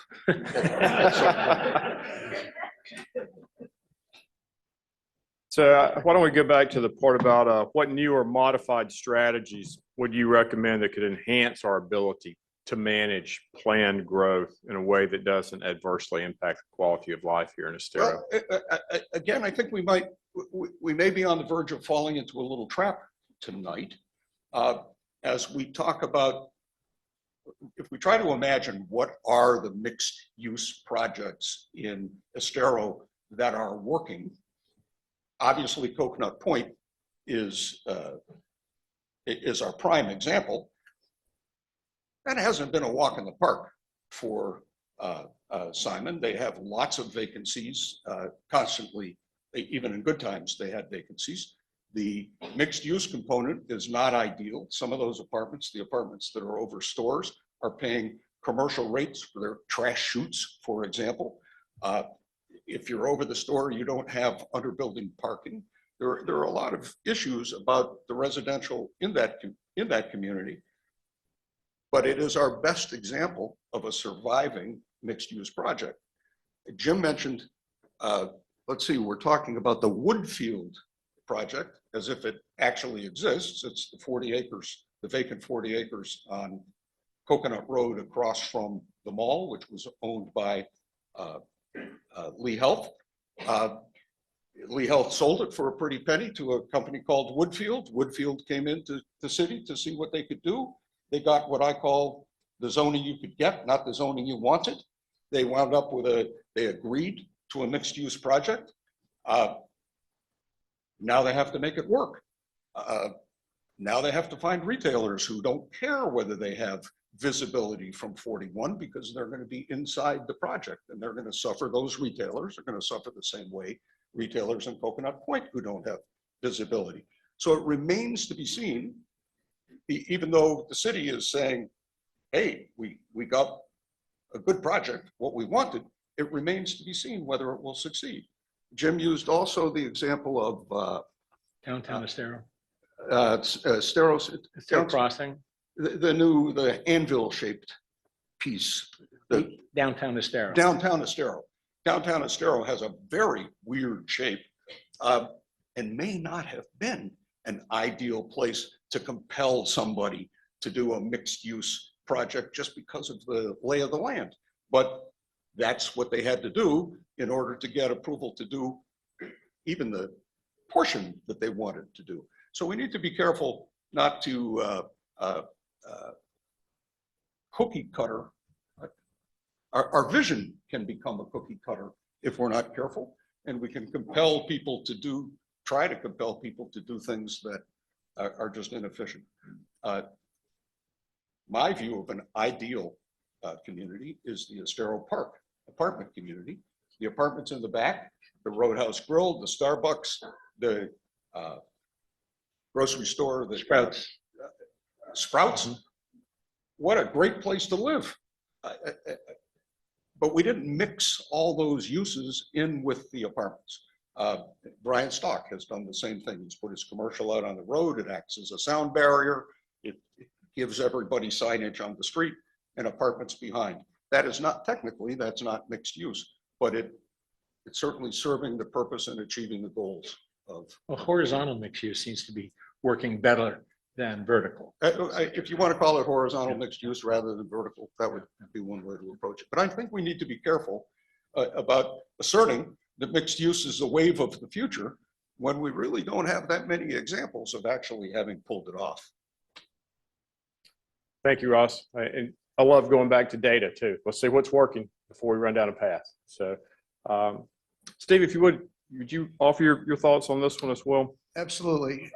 So why don't we go back to the part about what new or modified strategies would you recommend that could enhance our ability to manage planned growth in a way that doesn't adversely impact the quality of life here in Estero? Well, again, I think we may be on the verge of falling into a little trap tonight. As we talk about, if we try to imagine what are the mixed use projects in Estero that are working, obviously Coconut Point is our prime example. That hasn't been a walk in the park for Simon. They have lots of vacancies constantly. Even in good times, they had vacancies. The mixed use component is not ideal. Some of those apartments, the apartments that are over stores, are paying commercial rates for their trash chutes, for example. If you're over the store, you don't have underbuilding parking. There are a lot of issues about the residential in that community. But it is our best example of a surviving mixed-use project. Jim mentioned, let's see, we're talking about the Woodfield project as if it actually exists. It's the 40 acres, the vacant 40 acres on Coconut Road across from the mall, which was owned by Lee Health. Lee Health sold it for a pretty penny to a company called Woodfield. Woodfield came into the city to see what they could do. They got what I call the zoning you could get, not the zoning you wanted. They wound up with they agreed to a mixed use project. Now they have to make it work. Now they have to find retailers who don't care whether they have visibility from 41 because they're going to be inside the project and they're going to suffer. Those retailers are going to suffer the same way retailers in Coconut Point who don't have visibility. So it remains to be seen, even though the city is saying, hey, we got a good project, what we wanted, it remains to be seen whether it will succeed. Jim used also the example of Downtown Estero. Estero Crossing. The anvil shaped piece. Downtown Estero. Downtown Estero. Downtown Estero has a very weird shape and may not have been an ideal place to compel somebody to do a mixed use project just because of the lay of the land. But that's what they had to do in order to get approval to do even the portion that they wanted to do. So we need to be careful not to cookie cutter. Our vision can become a cookie cutter if we're not careful, and we can compel people to try to compel people to do things that are just inefficient. My view of an ideal community is the Estero Park apartment community. The apartments in the back, the Roadhouse Grill, the Starbucks, the grocery store, the Sprouts. Sprouts. What a great place to live. But we didn't mix all those uses in with the apartments. Brian Stock has done the same thing. He's put his commercial out on the road. It acts as a sound barrier. It gives everybody signage on the street and apartments behind. That is not technically, that's not mixed use, but it it's certainly serving the purpose and achieving the goals of. Well, horizontal mixed use seems to be working better than vertical. If you want to call it horizontal mixed use rather than vertical, that would be one way to approach it. But I think we need to be careful about asserting that mixed use is the wave of the future when we really don't have that many examples of actually having pulled it off. Thank you, Ross. And I love going back to data too. Let's see what's working before we run down a path. So, Steve, if you would you offer your thoughts on this one as well? Absolutely.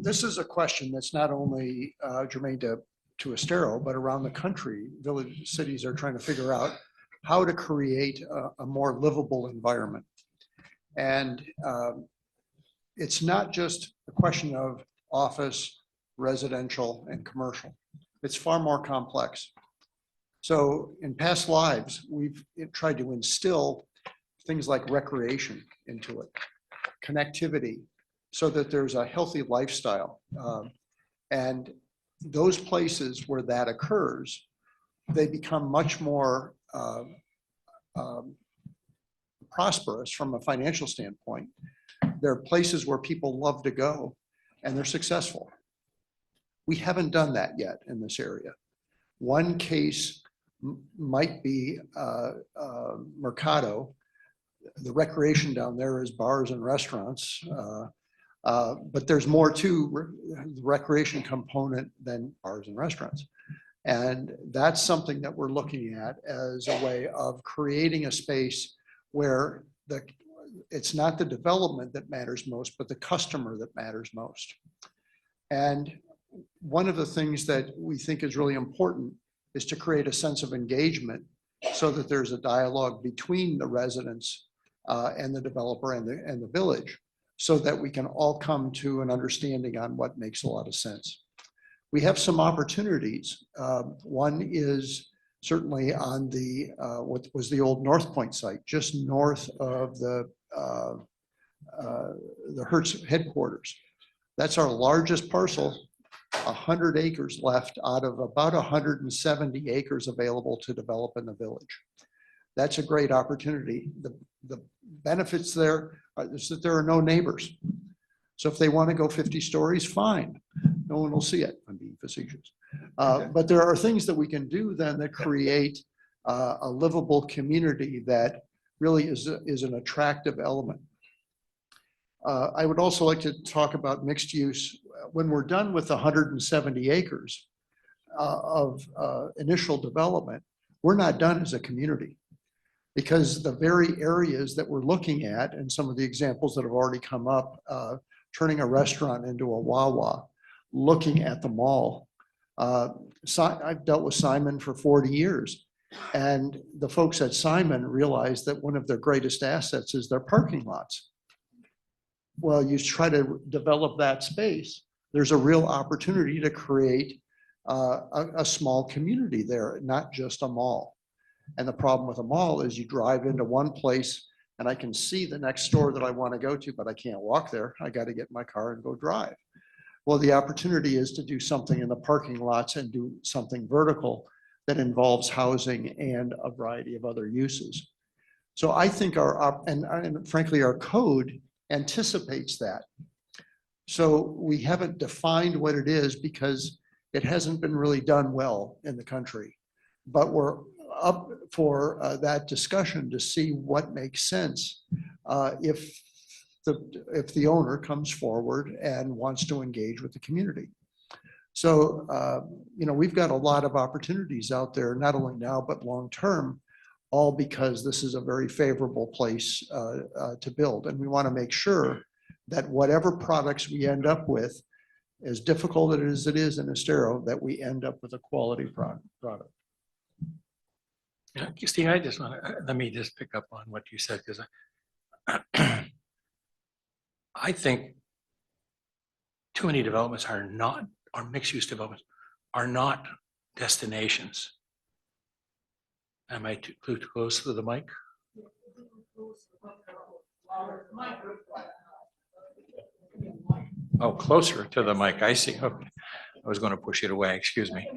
This is a question that's not only germane to Estero, but around the country. Village cities are trying to figure out how to create a more livable environment. And it's not just a question of office, residential, and commercial. It's far more complex. So in past lives, we've tried to instill things like recreation into it, connectivity, so that there's a healthy lifestyle. And those places where that occurs, they become much more prosperous from a financial standpoint. They're places where people love to go and they're successful. We haven't done that yet in this area. One case might be Mercado. The recreation down there is bars and restaurants, but there's more to the recreation component than bars and restaurants. And that's something that we're looking at as a way of creating a space where it's not the development that matters most, but the customer that matters most. And one of the things that we think is really important is to create a sense of engagement so that there's a dialogue between the residents and the developer and the village, so that we can all come to an understanding on what makes a lot of sense. We have some opportunities. One is certainly on the what was the old North Point site, just north of the Hertz headquarters. That's our largest parcel, 100 acres left out of about 170 acres available to develop in the village. That's a great opportunity. The benefits there is that there are no neighbors. So if they want to go 50 stories, fine. No one will see it. I'm being facetious. But there are things that we can do then that create a livable community that really is an attractive element. I would also like to talk about mixed use. When we're done with 170 acres of initial development, we're not done as a community, because the very areas that we're looking at, and some of the examples that have already come up, turning a restaurant into a Wawa, looking at the mall. I've dealt with Simon for 40 years, and the folks at Simon realized that one of their greatest assets is their parking lots. Well, you try to develop that space, there's a real opportunity to create a small community there, not just a mall. And the problem with a mall is you drive into one place and I can see the next store that I want to go to, but I can't walk there. I got to get in my car and go drive. Well, the opportunity is to do something in the parking lots and do something vertical that involves housing and a variety of other uses. So I think and frankly, our code anticipates that. So we haven't defined what it is because it hasn't been really done well in the country, but we're up for that discussion to see what makes sense if the owner comes forward and wants to engage with the community. So, we've got a lot of opportunities out there, not only now, but long-term, all because this is a very favorable place to build. And we want to make sure that whatever products we end up with, as difficult as it is in Estero, that we end up with a quality product. Yeah, Steve, I just want to, let me just pick up on what you said, because I think too many developments or mixed-use developments are not destinations. Am I too close to the mic? Oh, closer to the mic. I see. Okay. I was going to push it away. Excuse me.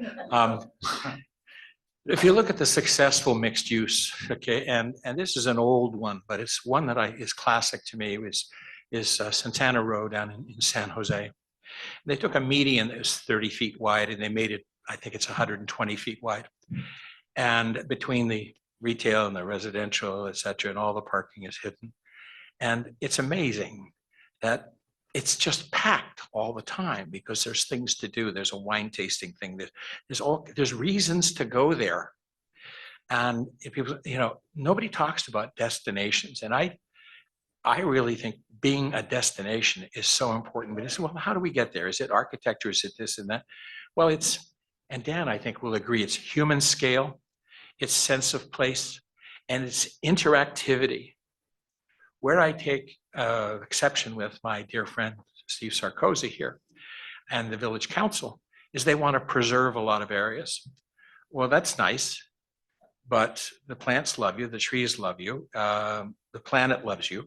If you look at the successful mixed use, okay, and this is an old one, but it's one that is classic to me, is Santana Row down in San Jose. They took a median that was 30 feet wide and they made it, I think it's 120 feet wide. And between the retail and the residential, et cetera, and all the parking is hidden. And it's amazing that it's just packed all the time because there's things to do. There's a wine tasting thing. There's reasons to go there. And if people, nobody talks about destinations. And I really think being a destination is so important. But it's, well, how do we get there? Is it architecture? Is it this and that? Well, and Dan, I think will agree, it's human scale, it's sense of place, and it's interactivity. Where I take exception with my dear friend, Steve Sarkozy here, and the village council, is they want to preserve a lot of areas. Well, that's nice, but the plants love you, the trees love you, the planet loves you,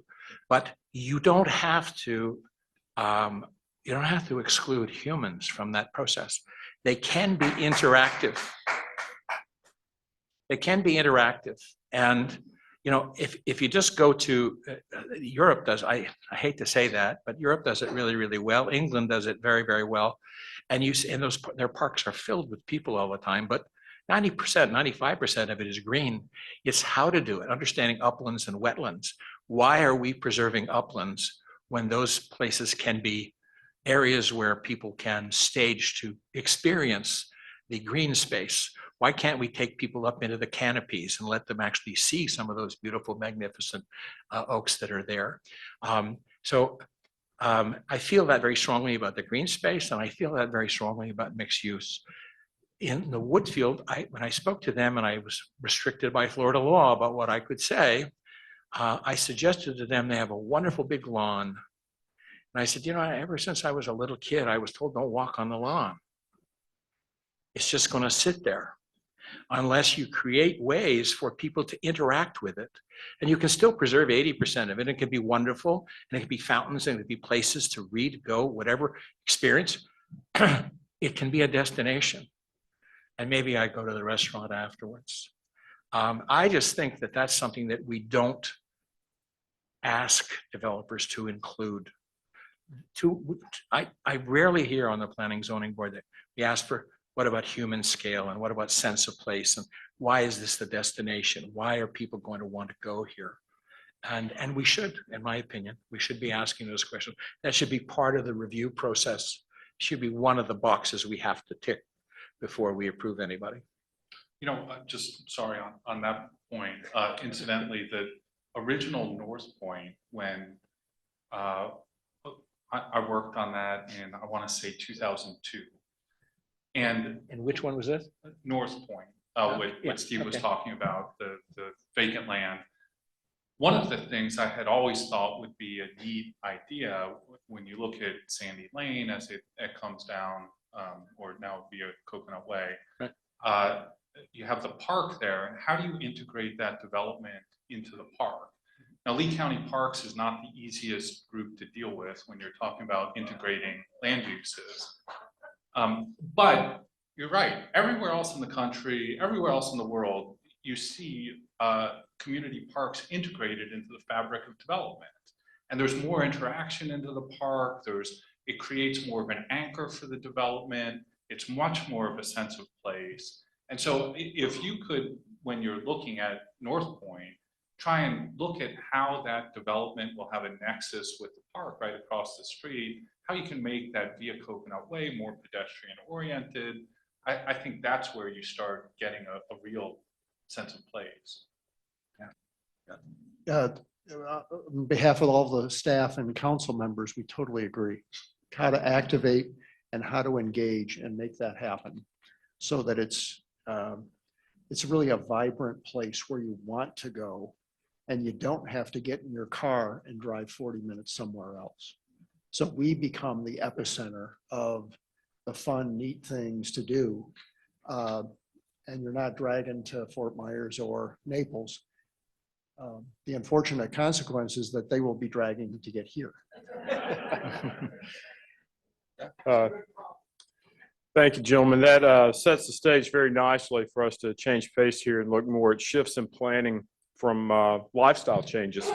but you don't have to exclude humans from that process. They can be interactive. They can be interactive. And if you just go to Europe does, I hate to say that, but Europe does it really, really well. England does it very, very well. And their parks are filled with people all the time, but 90%, 95% of it is green. It's how to do it, understanding uplands and wetlands. Why are we preserving uplands when those places can be areas where people can stage to experience the green space? Why can't we take people up into the canopies and let them actually see some of those beautiful, magnificent oaks that are there? I feel that very strongly about the green space, and I feel that very strongly about mixed use. In the Woodfield, when I spoke to them, and I was restricted by Florida law about what I could say, I suggested to them they have a wonderful big lawn. And I said, ever since I was a little kid, I was told don't walk on the lawn. It's just going to sit there unless you create ways for people to interact with it. And you can still preserve 80% of it. It can be wonderful, and it can be fountains, and it can be places to read, go, whatever experience. It can be a destination. And maybe I go to the restaurant afterwards. I just think that that's something that we don't ask developers to include. I rarely hear on the planning zoning board that we ask for, what about human scale, and what about sense of place, and why is this the destination? Why are people going to want to go here? And we should, in my opinion, we should be asking those questions. That should be part of the review process. It should be one of the boxes we have to tick before we approve anybody. Just sorry on that point, incidentally, the original North Point, when I worked on that in, I want to say 2002. And which one was this? North Point, what Steve was okay. talking about, the vacant land. One of the things I had always thought would be a neat idea when you look at Sandy Lane as it comes down, or now via Coconut Way, right. You have the park there, and how do you integrate that development into the park? Now, Lee County Parks is not the easiest group to deal with when you're talking about integrating land uses. But you're right, everywhere else in the country, everywhere else in the world, you see community parks integrated into the fabric of development. And there's more interaction into the park, it creates more of an anchor for the development, it's much more of a sense of place. And so if you could, when you're looking at North Point, try and look at how that development will have a nexus with the park right across the street, how you can make that via Coconut Way more pedestrian oriented. I think that's where you start getting a real sense of place. On behalf of all the staff and council members, we totally agree. How to activate and how to engage and make that happen so that it's really a vibrant place where you want to go and you don't have to get in your car and drive 40 minutes somewhere else. So we become the epicenter of the fun, neat things to do. And you're not dragging to Fort Myers or Naples. The unfortunate consequence is that they will be dragging to get here. Thank you, gentlemen. That sets the stage very nicely for us to change pace here and look more at shifts in planning from lifestyle changes.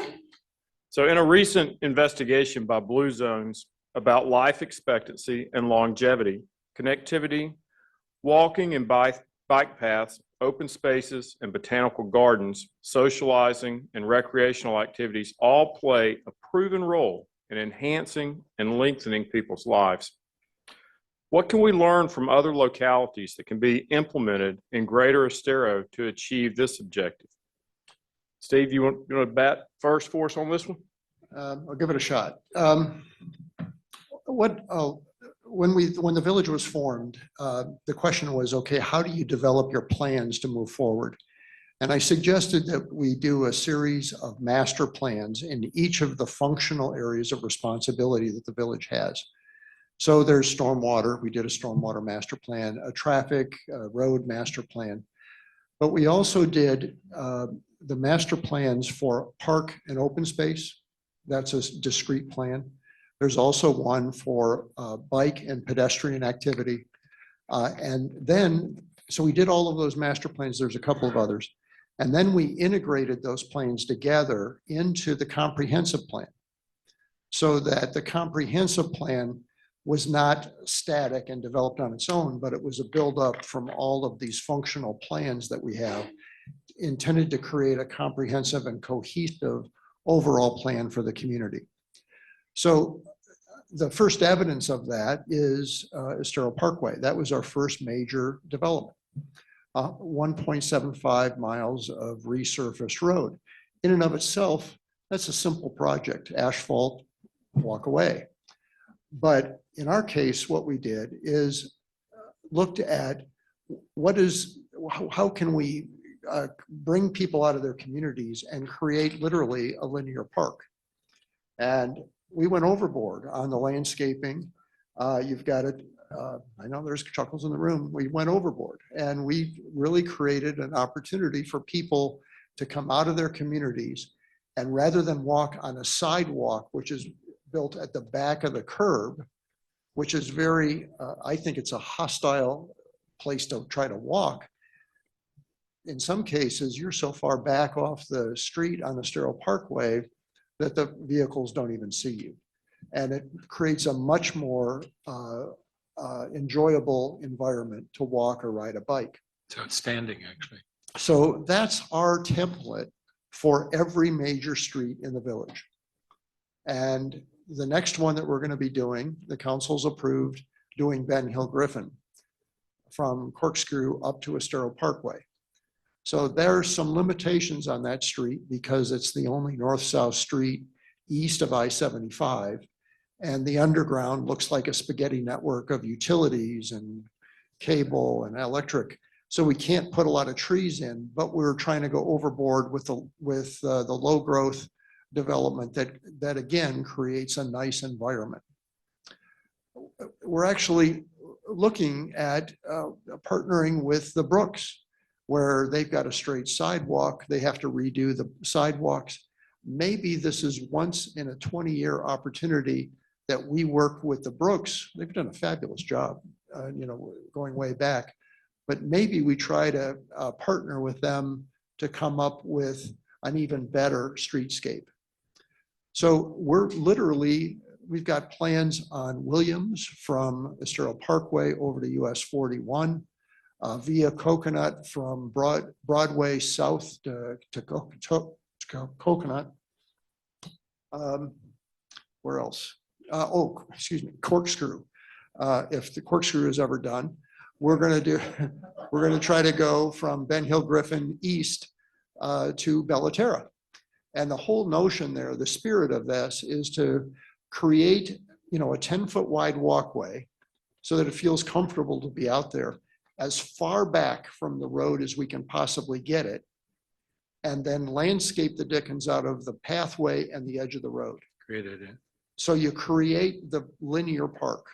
So in a recent investigation by Blue Zones about life expectancy and longevity, connectivity, walking and bike paths, open spaces, and botanical gardens, socializing, and recreational activities all play a proven role in enhancing and lengthening people's lives. What can we learn from other localities that can be implemented in Greater Estero to achieve this objective? Steve, you want to bat first for us on this one? I'll give it a shot. When the village was formed, the question was, okay, how do you develop your plans to move forward? And I suggested that we do a series of master plans in each of the functional areas of responsibility that the village has. So there's stormwater. We did a stormwater master plan, a traffic road master plan. But we also did the master plans for park and open space. That's a discrete plan. There's also one for bike and pedestrian activity. And then, so we did all of those master plans. There's a couple of others. And then we integrated those plans together into the comprehensive plan so that the comprehensive plan was not static and developed on its own, but it was a buildup from all of these functional plans that we have intended to create a comprehensive and cohesive overall plan for the community. So the first evidence of that is Estero Parkway. That was our first major development. 1.75 miles of resurfaced road. In and of itself, that's a simple project, asphalt, walk away. But in our case, what we did is looked at how can we bring people out of their communities and create literally a linear park. And we went overboard on the landscaping. You've got it. I know there's chuckles in the room. We went overboard and we really created an opportunity for people to come out of their communities and rather than walk on a sidewalk, which is built at the back of the curb, which is very, I think it's a hostile place to try to walk. In some cases, you're so far back off the street on the Estero Parkway that the vehicles don't even see you. And it creates a much more enjoyable environment to walk or ride a bike. It's outstanding, actually. So that's our template for every major street in the village. And the next one that we're going to be doing, the council's approved doing Ben Hill Griffin from Corkscrew up to Estero Parkway. So there's some limitations on that street because it's the only north-south street east of I-75. And the underground looks like a spaghetti network of utilities and cable and electric. So we can't put a lot of trees in, but we're trying to go overboard with the low growth development that again creates a nice environment. We're actually looking at partnering with the Brooks, where they've got a straight sidewalk. They have to redo the sidewalks. Maybe this is once in a 20-year opportunity that we work with the Brooks. They've done a fabulous job, going way back. But maybe we try to partner with them to come up with an even better streetscape. So we've got plans on Williams from Estero Parkway over to US 41, via Coconut from Broadway south to Coconut. Where else? Corkscrew. If the Corkscrew is ever done, we're going to try to go from Ben Hill Griffin east to Bellaterra. And the whole notion there, the spirit of this is to create, a 10-foot wide walkway so that it feels comfortable to be out there as far back from the road as we can possibly get it, and then landscape the dickens out of the pathway and the edge of the road. Created it. So you create the linear park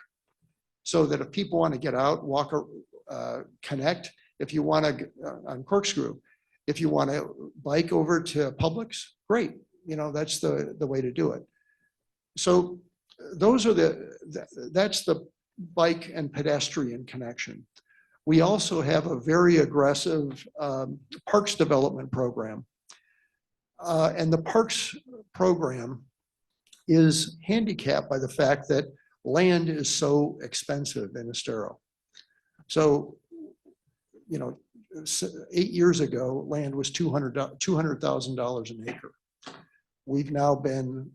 so that if people want to get out, walk, connect, if you want to, on Corkscrew, if you want to bike over to Publix, great. That's the way to do it. So those are that's the bike and pedestrian connection. We also have a very aggressive parks development program. And the parks program is handicapped by the fact that land is so expensive in Estero. So, 8 years ago, land was $200,000 an acre. We've now been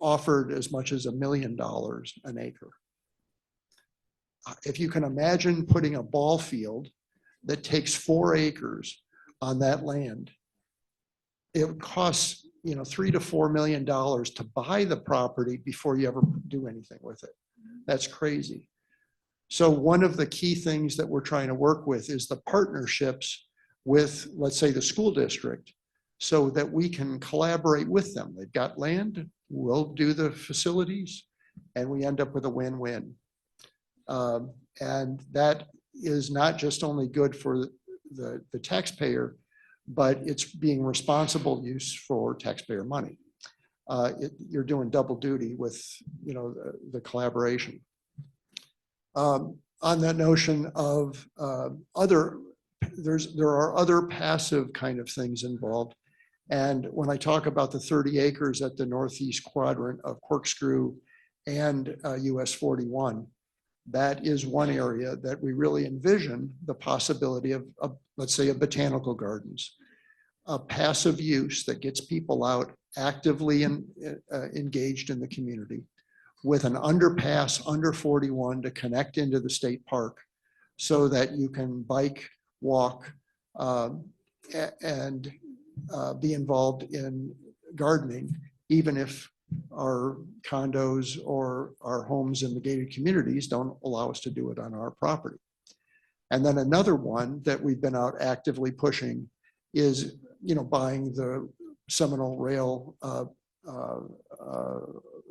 offered as much as $1 million an acre. If you can imagine putting a ball field that takes 4 acres on that land, it costs $3 to $4 million to buy the property before you ever do anything with it. That's crazy. So one of the key things that we're trying to work with is the partnerships with, let's say, the school district, so that we can collaborate with them. They've got land, we'll do the facilities, and we end up with a win-win. And that is not just only good for the taxpayer, but it's being responsible use for taxpayer money. You're doing double duty with the collaboration. On that notion of there are other passive kind of things involved. And when I talk about the 30 acres at the northeast quadrant of Corkscrew and US 41, that is one area that we really envision the possibility of let's say, of botanical gardens, a passive use that gets people out actively engaged in the community, with an underpass under 41 to connect into the state park so that you can bike, walk, and be involved in gardening, even if our condos or our homes in the gated communities don't allow us to do it on our property. And then another one that we've been out actively pushing is, buying the Seminole Rail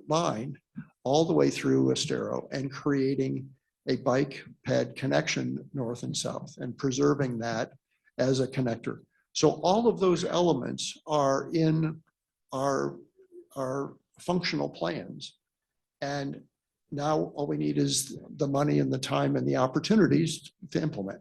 line all the way through Estero and creating a bike ped connection north and south and preserving that as a connector. So all of those elements are in our functional plans. And now all we need is the money and the time and the opportunities to implement.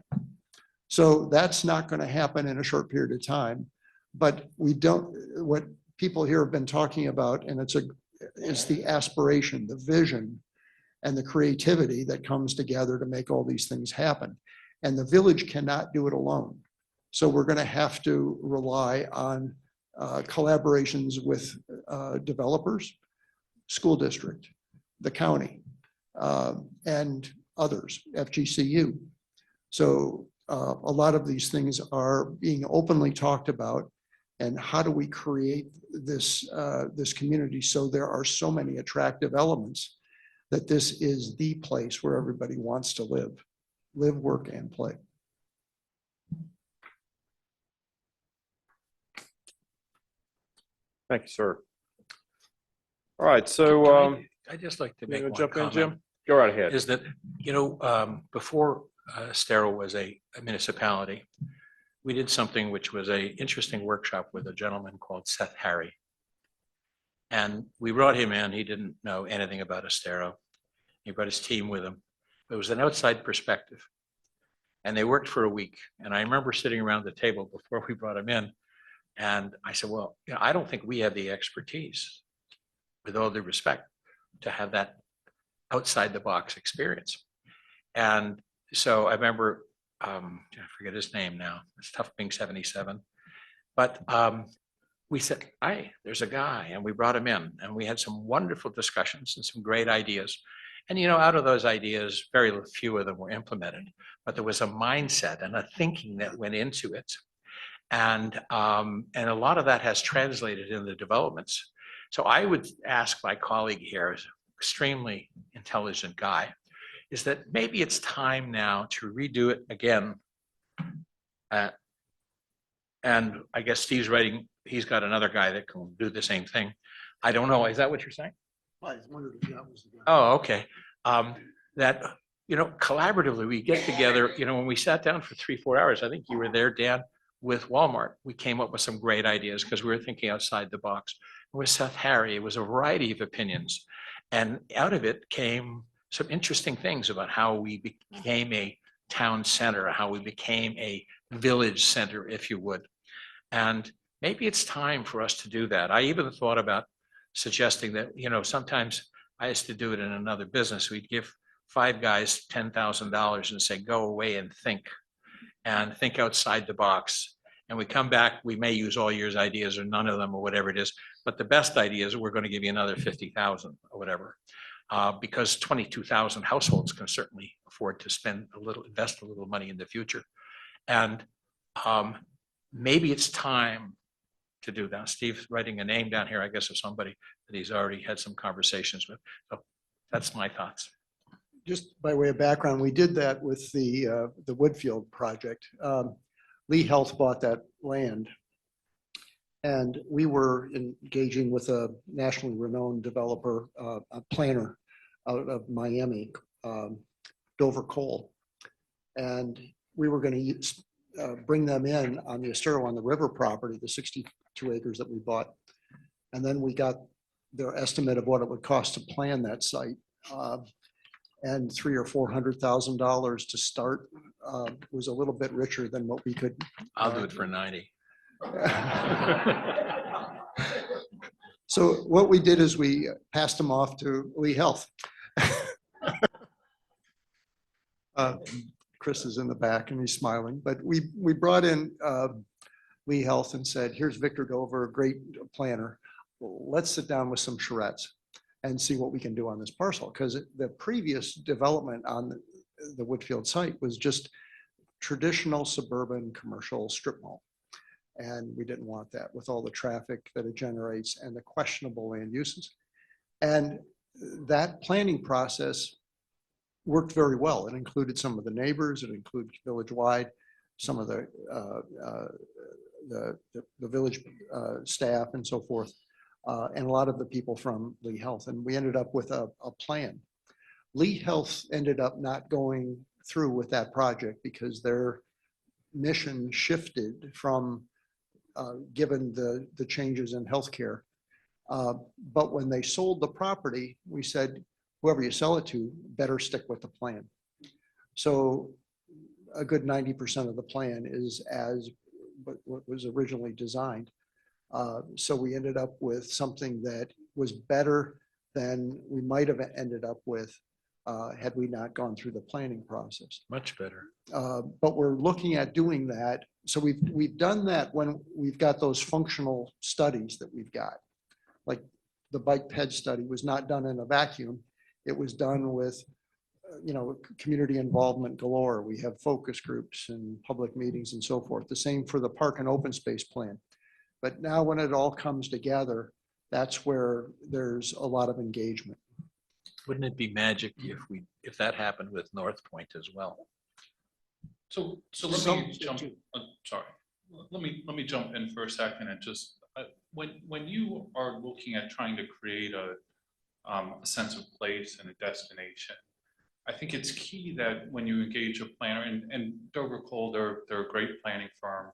So that's not going to happen in a short period of time, but what people here have been talking about, and it's the aspiration, the vision, and the creativity that comes together to make all these things happen. And the village cannot do it alone. So we're going to have to rely on collaborations with developers, school district, the county, and others, FGCU. So a lot of these things are being openly talked about, and how do we create this community so there are so many attractive elements that this is the place where everybody wants to live, work, and play. Thank you, sir. All right, so I'd just like to you make wanna one jump in, comment. Jim? Go right ahead. Is that, before Estero was a municipality, we did something which was a interesting workshop with a gentleman called Seth Harry. And we brought him in. He didn't know anything about Estero. He brought his team with him. It was an outside perspective. And they worked for a week. And I remember sitting around the table before we brought him in. And I said, well, I don't think we have the expertise, with all due respect, to have that outside the box experience. And so I remember, I forget his name now. It's tough being 77. But we said, hey, there's a guy, and we brought him in, and we had some wonderful discussions and some great ideas. And out of those ideas, very few of them were implemented, but there was a mindset and a thinking that went into it. And a lot of that has translated in the developments. So I would ask my colleague here, who's an extremely intelligent guy, is that maybe it's time now to redo it again. And I guess Steve's writing, he's got another guy that can do the same thing. I don't know, is that what you're saying? I wondered if that was the guy. Oh, okay. That, collaboratively, we get together, when we sat down for 3-4 hours, I think you were there, Dan, with Walmart, we came up with some great ideas because we were thinking outside the box. With Seth Harry, it was a variety of opinions. And out of it came some interesting things about how we became a town center, how we became a village center, if you would. And maybe it's time for us to do that. I even thought about suggesting that, sometimes I used to do it in another business. We'd give 5 guys $10,000 and say, go away and think outside the box. And we come back, we may use all your ideas or none of them or whatever it is, but the best idea is we're going to give you another 50,000 or whatever. Because 22,000 households can certainly afford to invest a little money in the future. And maybe it's time to do that. Steve's writing a name down here, I guess, of somebody that he's already had some conversations with. So that's my thoughts. Just by way of background, we did that with the Woodfield project. Lee Health bought that land, and we were engaging with a nationally renowned developer, a planner out of Miami, Dover Cole, and we were going to bring them in on the Estero on the river property, the 62 acres that we bought, and then we got their estimate of what it would cost to plan that site. And $300,000 or $400,000 to start was a little bit richer than what we could. I'll do it for 90. So what we did is we passed them off to Lee Health. Chris is in the back and he's smiling, but we brought in Lee Health and said, here's Victor Dover, a great planner. Let's sit down with some charrettes and see what we can do on this parcel. Because the previous development on the Woodfield site was just traditional suburban commercial strip mall. And we didn't want that with all the traffic that it generates and the questionable land uses. And that planning process worked very well. It included some of the neighbors, it included village-wide, some of the village staff and so forth. And a lot of the people from Lee Health. And we ended up with a plan. Lee Health ended up not going through with that project because their mission shifted from, given the changes in healthcare. But when they sold the property, we said, whoever you sell it to, better stick with the plan. So a good 90% of the plan is as what was originally designed. So we ended up with something that was better than we might have ended up with had we not gone through the planning process. Much better. But we're looking at doing that. So we've done that when we've got those functional studies that we've got. Like the bike ped study was not done in a vacuum. It was done with community involvement galore. We have focus groups and public meetings and so forth. The same for the park and open space plan. But now when it all comes together, that's where there's a lot of engagement. Wouldn't it be magic if that happened with North Point as well? So let me jump. Sorry, let me jump in for a second and just when you are looking at trying to create a sense of place and a destination, I think it's key that when you engage a planner and Dover Cole, they're a great planning firm.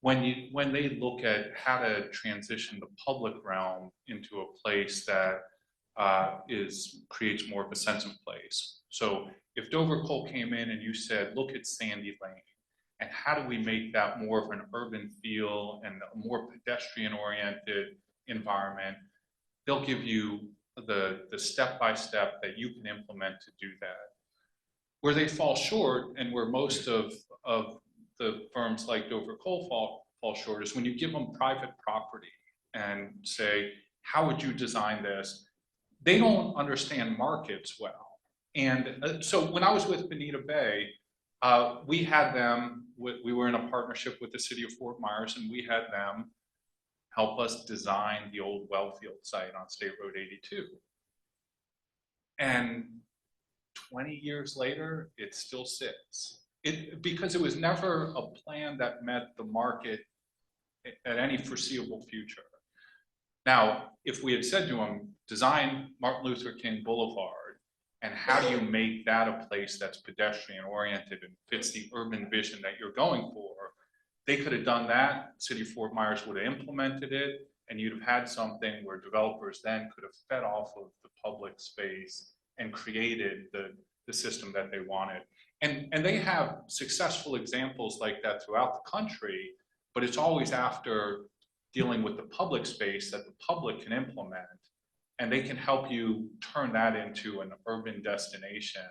When they look at how to transition the public realm into a place that creates more of a sense of place. So if Dover Cole came in and you said, look at Sandy Lane, and how do we make that more of an urban feel and a more pedestrian-oriented environment, they'll give you the step-by-step that you can implement to do that. Where they fall short, and where most of the firms like Dover Cole fall short, is when you give them private property and say, how would you design this? They don't understand markets well. And so when I was with Bonita Bay, we had them, we were in a partnership with the city of Fort Myers, and we had them help us design the old Wellfield site on State Road 82. And 20 years later, it still sits. Because it was never a plan that met the market at any foreseeable future. Now, if we had said to them, design Martin Luther King Boulevard, and how do you make that a place that's pedestrian oriented and fits the urban vision that you're going for, they could have done that. City of Fort Myers would have implemented it, and you'd have had something where developers then could have fed off of the public space and created the system that they wanted. And they have successful examples like that throughout the country, but it's always after dealing with the public space that the public can implement, and they can help you turn that into an urban destination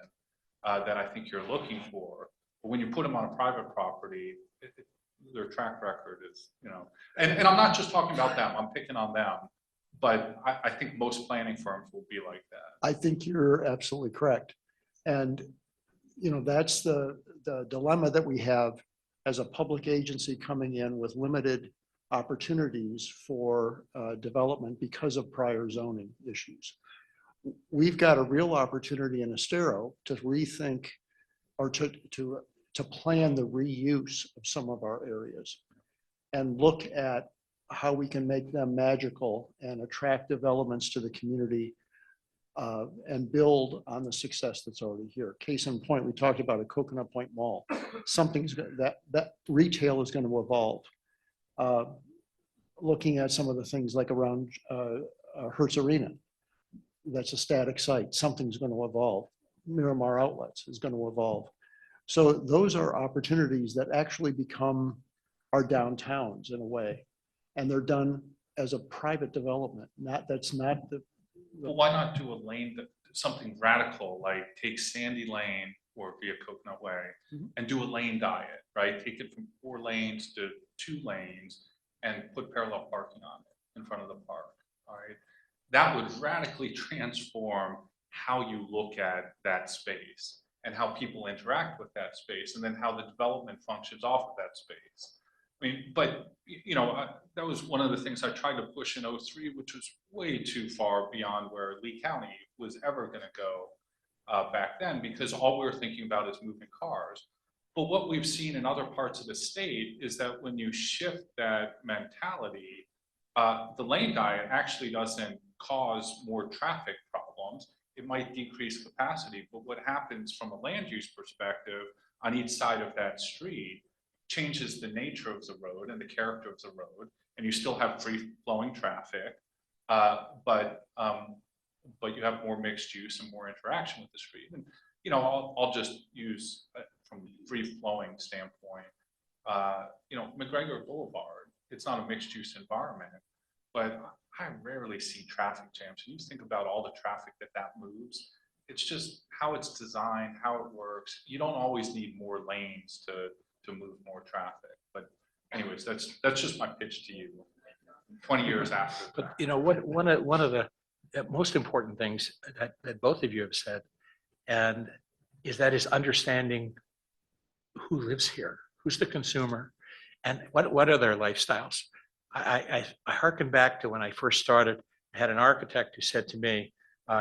that I think you're looking for. But when you put them on a private property, their track record is, and I'm not just talking about them, I'm picking on them, but I think most planning firms will be like that. I think you're absolutely correct. And, that's the dilemma that we have as a public agency coming in with limited opportunities for development because of prior zoning issues. We've got a real opportunity in Estero to rethink or to plan the reuse of some of our areas and look at how we can make them magical and attract developments to the community and build on the success that's already here. Case in point, we talked about a Coconut Point Mall. That retail is going to evolve. Looking at some of the things like around Hertz Arena, that's a static site. Something's going to evolve. Miramar Outlets is going to evolve. So those are opportunities that actually become our downtowns in a way, and they're done as a private development. That's not the. Well, why not do a lane something radical, like take Sandy Lane or via Coconut Way and do a lane diet, right? Take it from 4 lanes to 2 lanes and put parallel parking on it in front of the park, all right? That would radically transform how you look at that space and how people interact with that space, and then how the development functions off of that space. I mean, but that was one of the things I tried to push in '03, which was way too far beyond where Lee County was ever going to go back then, because all we were thinking about is moving cars. But what we've seen in other parts of the state is that when you shift that mentality, the lane diet actually doesn't cause more traffic problems. It might decrease capacity, but what happens from a land use perspective on each side of that street changes the nature of the road and the character of the road, and you still have free flowing traffic, but you have more mixed use and more interaction with the street. And I'll just use from free flowing standpoint, McGregor Boulevard, it's not a mixed use environment, but I rarely see traffic jams. And you think about all the traffic that moves, it's just how it's designed, how it works. You don't always need more lanes to move more traffic. But anyways, that's just my pitch to you 20 years after. But one of the most important things that both of you have said, and is understanding who lives here, who's the consumer, and what are their lifestyles. I hearken back to when I first started. I had an architect who said to me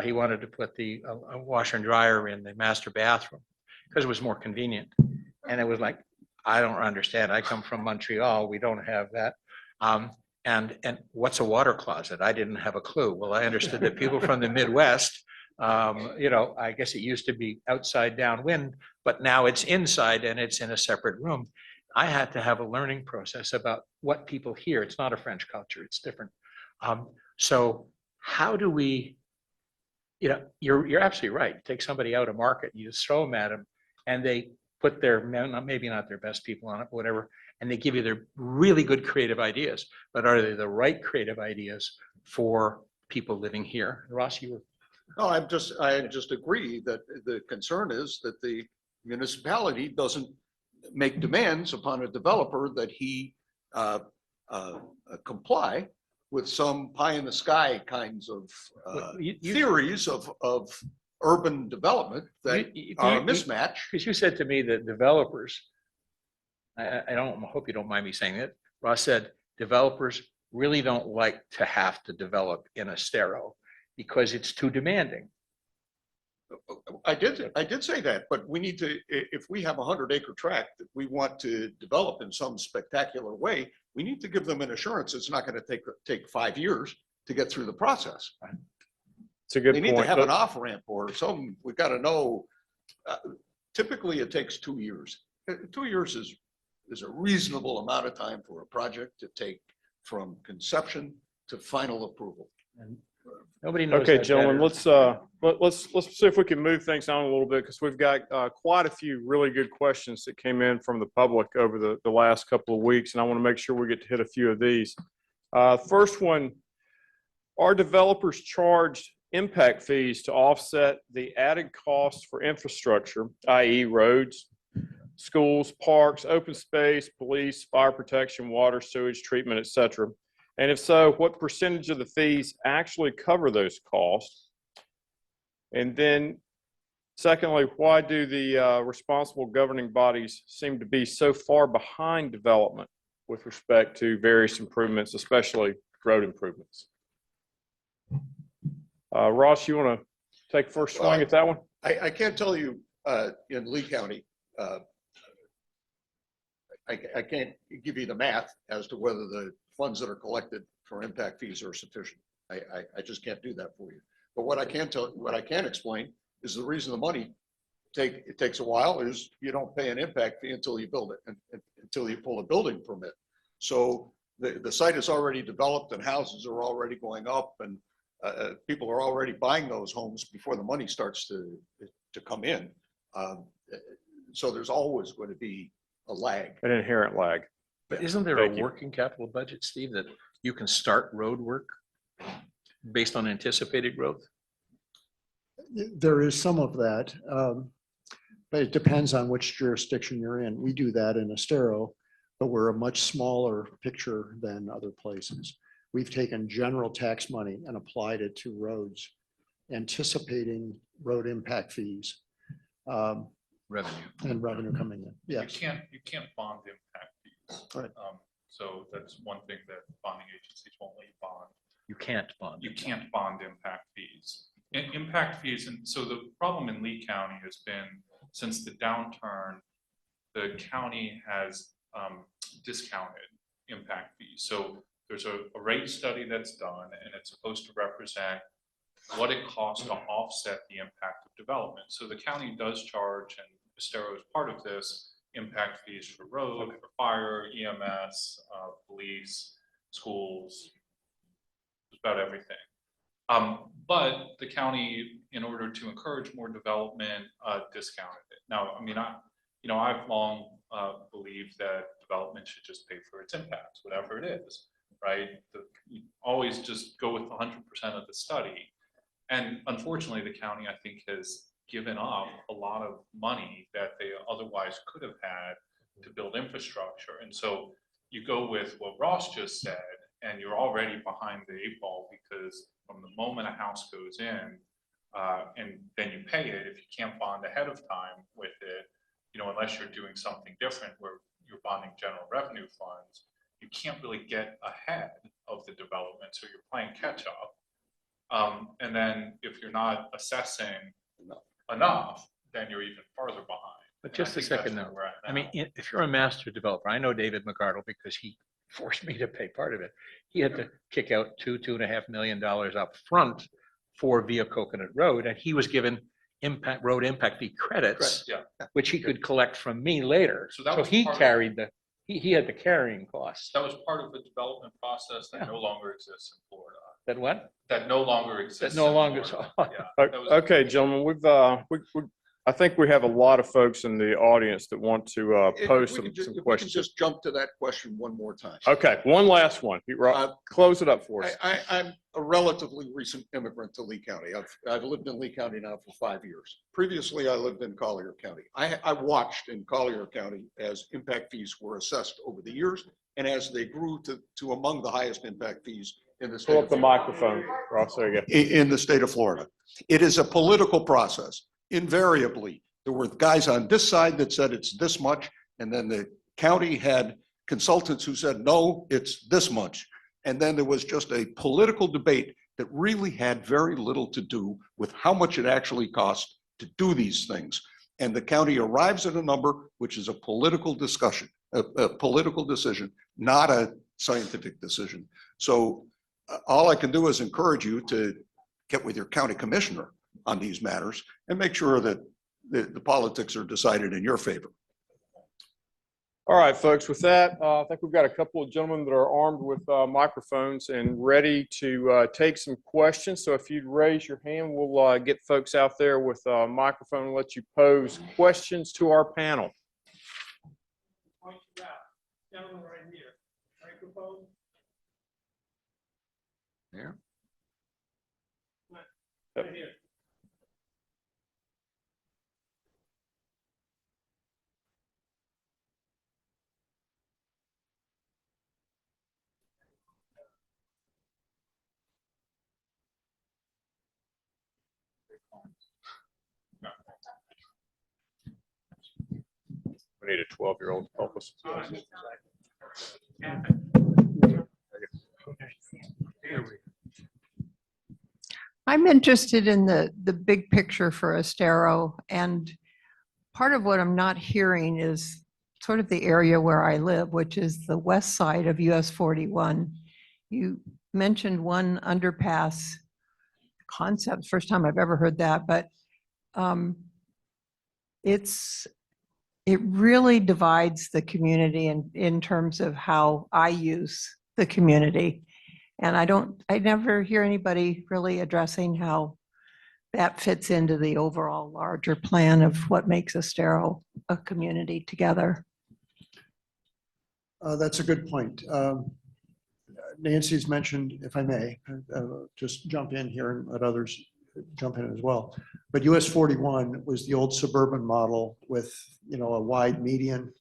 he wanted to put the washer and dryer in the master bathroom because it was more convenient. And it was like, I don't understand. I come from Montreal. We don't have that. And what's a water closet? I didn't have a clue. Well, I understood that people from the Midwest, I guess it used to be outside downwind, but now it's inside and it's in a separate room. I had to have a learning process about what people hear. It's not a French culture, it's different. So how do we, you're absolutely right. Take somebody out of market, you just throw them at them and they put their, maybe not their best people on it, whatever, and they give you their really good creative ideas, but are they the right creative ideas for people living here? Ross, you were. No, I just agree that the concern is that the municipality doesn't make demands upon a developer that he comply with some pie in the sky kinds of theories of urban development that are a mismatch. Because you said to me that developers, I hope you don't mind me saying it, Ross said developers really don't like to have to develop in Estero because it's too demanding. I did say that, but we need to, if we have a 100-acre tract that we want to develop in some spectacular way, we need to give them an assurance it's not going to take 5 years to get through the process. It's a good They point. need to have an off ramp or something. We've got to know. Typically, it takes 2 years. 2 years is a reasonable amount of time for a project to take from conception to final approval. Nobody knows. Okay, that gentlemen, better. let's see if we can move things on a little bit, because we've got quite a few really good questions that came in from the public over the last couple of weeks, and I want to make sure we get to hit a few of these. First one, are developers charged impact fees to offset the added costs for infrastructure, i.e. roads, schools, parks, open space, police, fire protection, water, sewage treatment, et cetera? And if so, what percentage of the fees actually cover those costs? And then secondly, why do the responsible governing bodies seem to be so far behind development with respect to various improvements, especially road improvements? Ross, you want to take first swing at that one? I can't tell you in Lee County, I can't give you the math as to whether the funds that are collected for impact fees are sufficient. I just can't do that for you. But what I can explain is the reason the money it takes a while is you don't pay an impact fee until you build it and until you pull a building permit. So the site is already developed and houses are already going up and people are already buying those homes before the money starts to come in. So there's always going to be a lag. An inherent lag. But isn't there Thank a you. working capital budget, Steve, that you can start road work based on anticipated growth? There is some of that, but it depends on which jurisdiction you're in. We do that in Estero, but we're a much smaller picture than other places. We've taken general tax money and applied it to roads, anticipating road impact fees Revenue. and revenue coming in. Yes. You can't bond impact fees. Right. So that's one thing that bonding agencies won't let you bond. You can't bond. You can't bond impact fees. Impact fees, and so the problem in Lee County has been, since the downturn, the county has discounted impact fees. So there's a rate study that's done, and it's supposed to represent what it costs to offset the impact of development. So the county does charge, and Estero is part of this, impact fees for road, for fire, EMS, police, schools, just about everything. But the county, in order to encourage more development, discounted it. Now, I mean, I've long believed that development should just pay for its impacts, whatever it is, right? You always just go with 100% of the study. And unfortunately, the county, I think, has given up a lot of money that they otherwise could have had to build infrastructure. And so you go with what Ross just said, and you're already behind the 8 ball, because from the moment a house goes in, and then you pay it, if you can't bond ahead of time with it, unless you're doing something different where you're bonding general revenue funds, you can't really get ahead of the development. So you're playing catch up. And then if you're not assessing enough, then you're even farther behind. But just a second though. I mean, if you're a master developer, I know David McArdle because he forced me to pay part of it. He had to kick out $2.5 million up front for Via Coconut Road, and he was given road impact fee credits, Yeah. which he could collect from me later. So that So was he part of- carried he had the carrying costs. That was part of the development process that Yeah. no longer exists in Florida. That what? That no longer exists. That no in longer. Florida. Oh, Yeah, that was- Okay, gentlemen, I think we have a lot of folks in the audience that want to pose some If we can questions. just jump to that question one more time. Okay, one last one. Close it up for us. I'm a relatively recent immigrant to Lee County. I've lived in Lee County now for 5 years. Previously, I lived in Collier County. I watched in Collier County as impact fees were assessed over the years and as they grew to among the highest impact fees in the state. Pull up the microphone, Ross. There you go. In the state of Florida. It is a political process. Invariably, there were guys on this side that said it's this much, and then the county had consultants who said, no, it's this much. And then there was just a political debate that really had very little to do with how much it actually cost to do these things. And the county arrives at a number which is a political discussion, a political decision, not a scientific decision. So all I can do is encourage you to get with your county commissioner on these matters and make sure that the politics are decided in your favor. All right, folks, with that, I think we've got a couple of gentlemen that are armed with microphones and ready to take some questions. So if you'd raise your hand, we'll get folks out there with a microphone and let you pose questions to our panel. Point you out. Gentleman right here. Microphone. There. Right here. We need a 12-year-old to help us. I'm interested in the big picture for Estero, and part of what I'm not hearing is sort of the area where I live, which is the west side of US 41. You mentioned one underpass concept, first time I've ever heard that, but it really divides the community in terms of how I use the community. And I never hear anybody really addressing how that fits into the overall larger plan of what makes Estero a community together. That's a good point. Nancy's mentioned, if I may, just jump in here and let others jump in as well. But US 41 was the old suburban model with, you know, a wide median.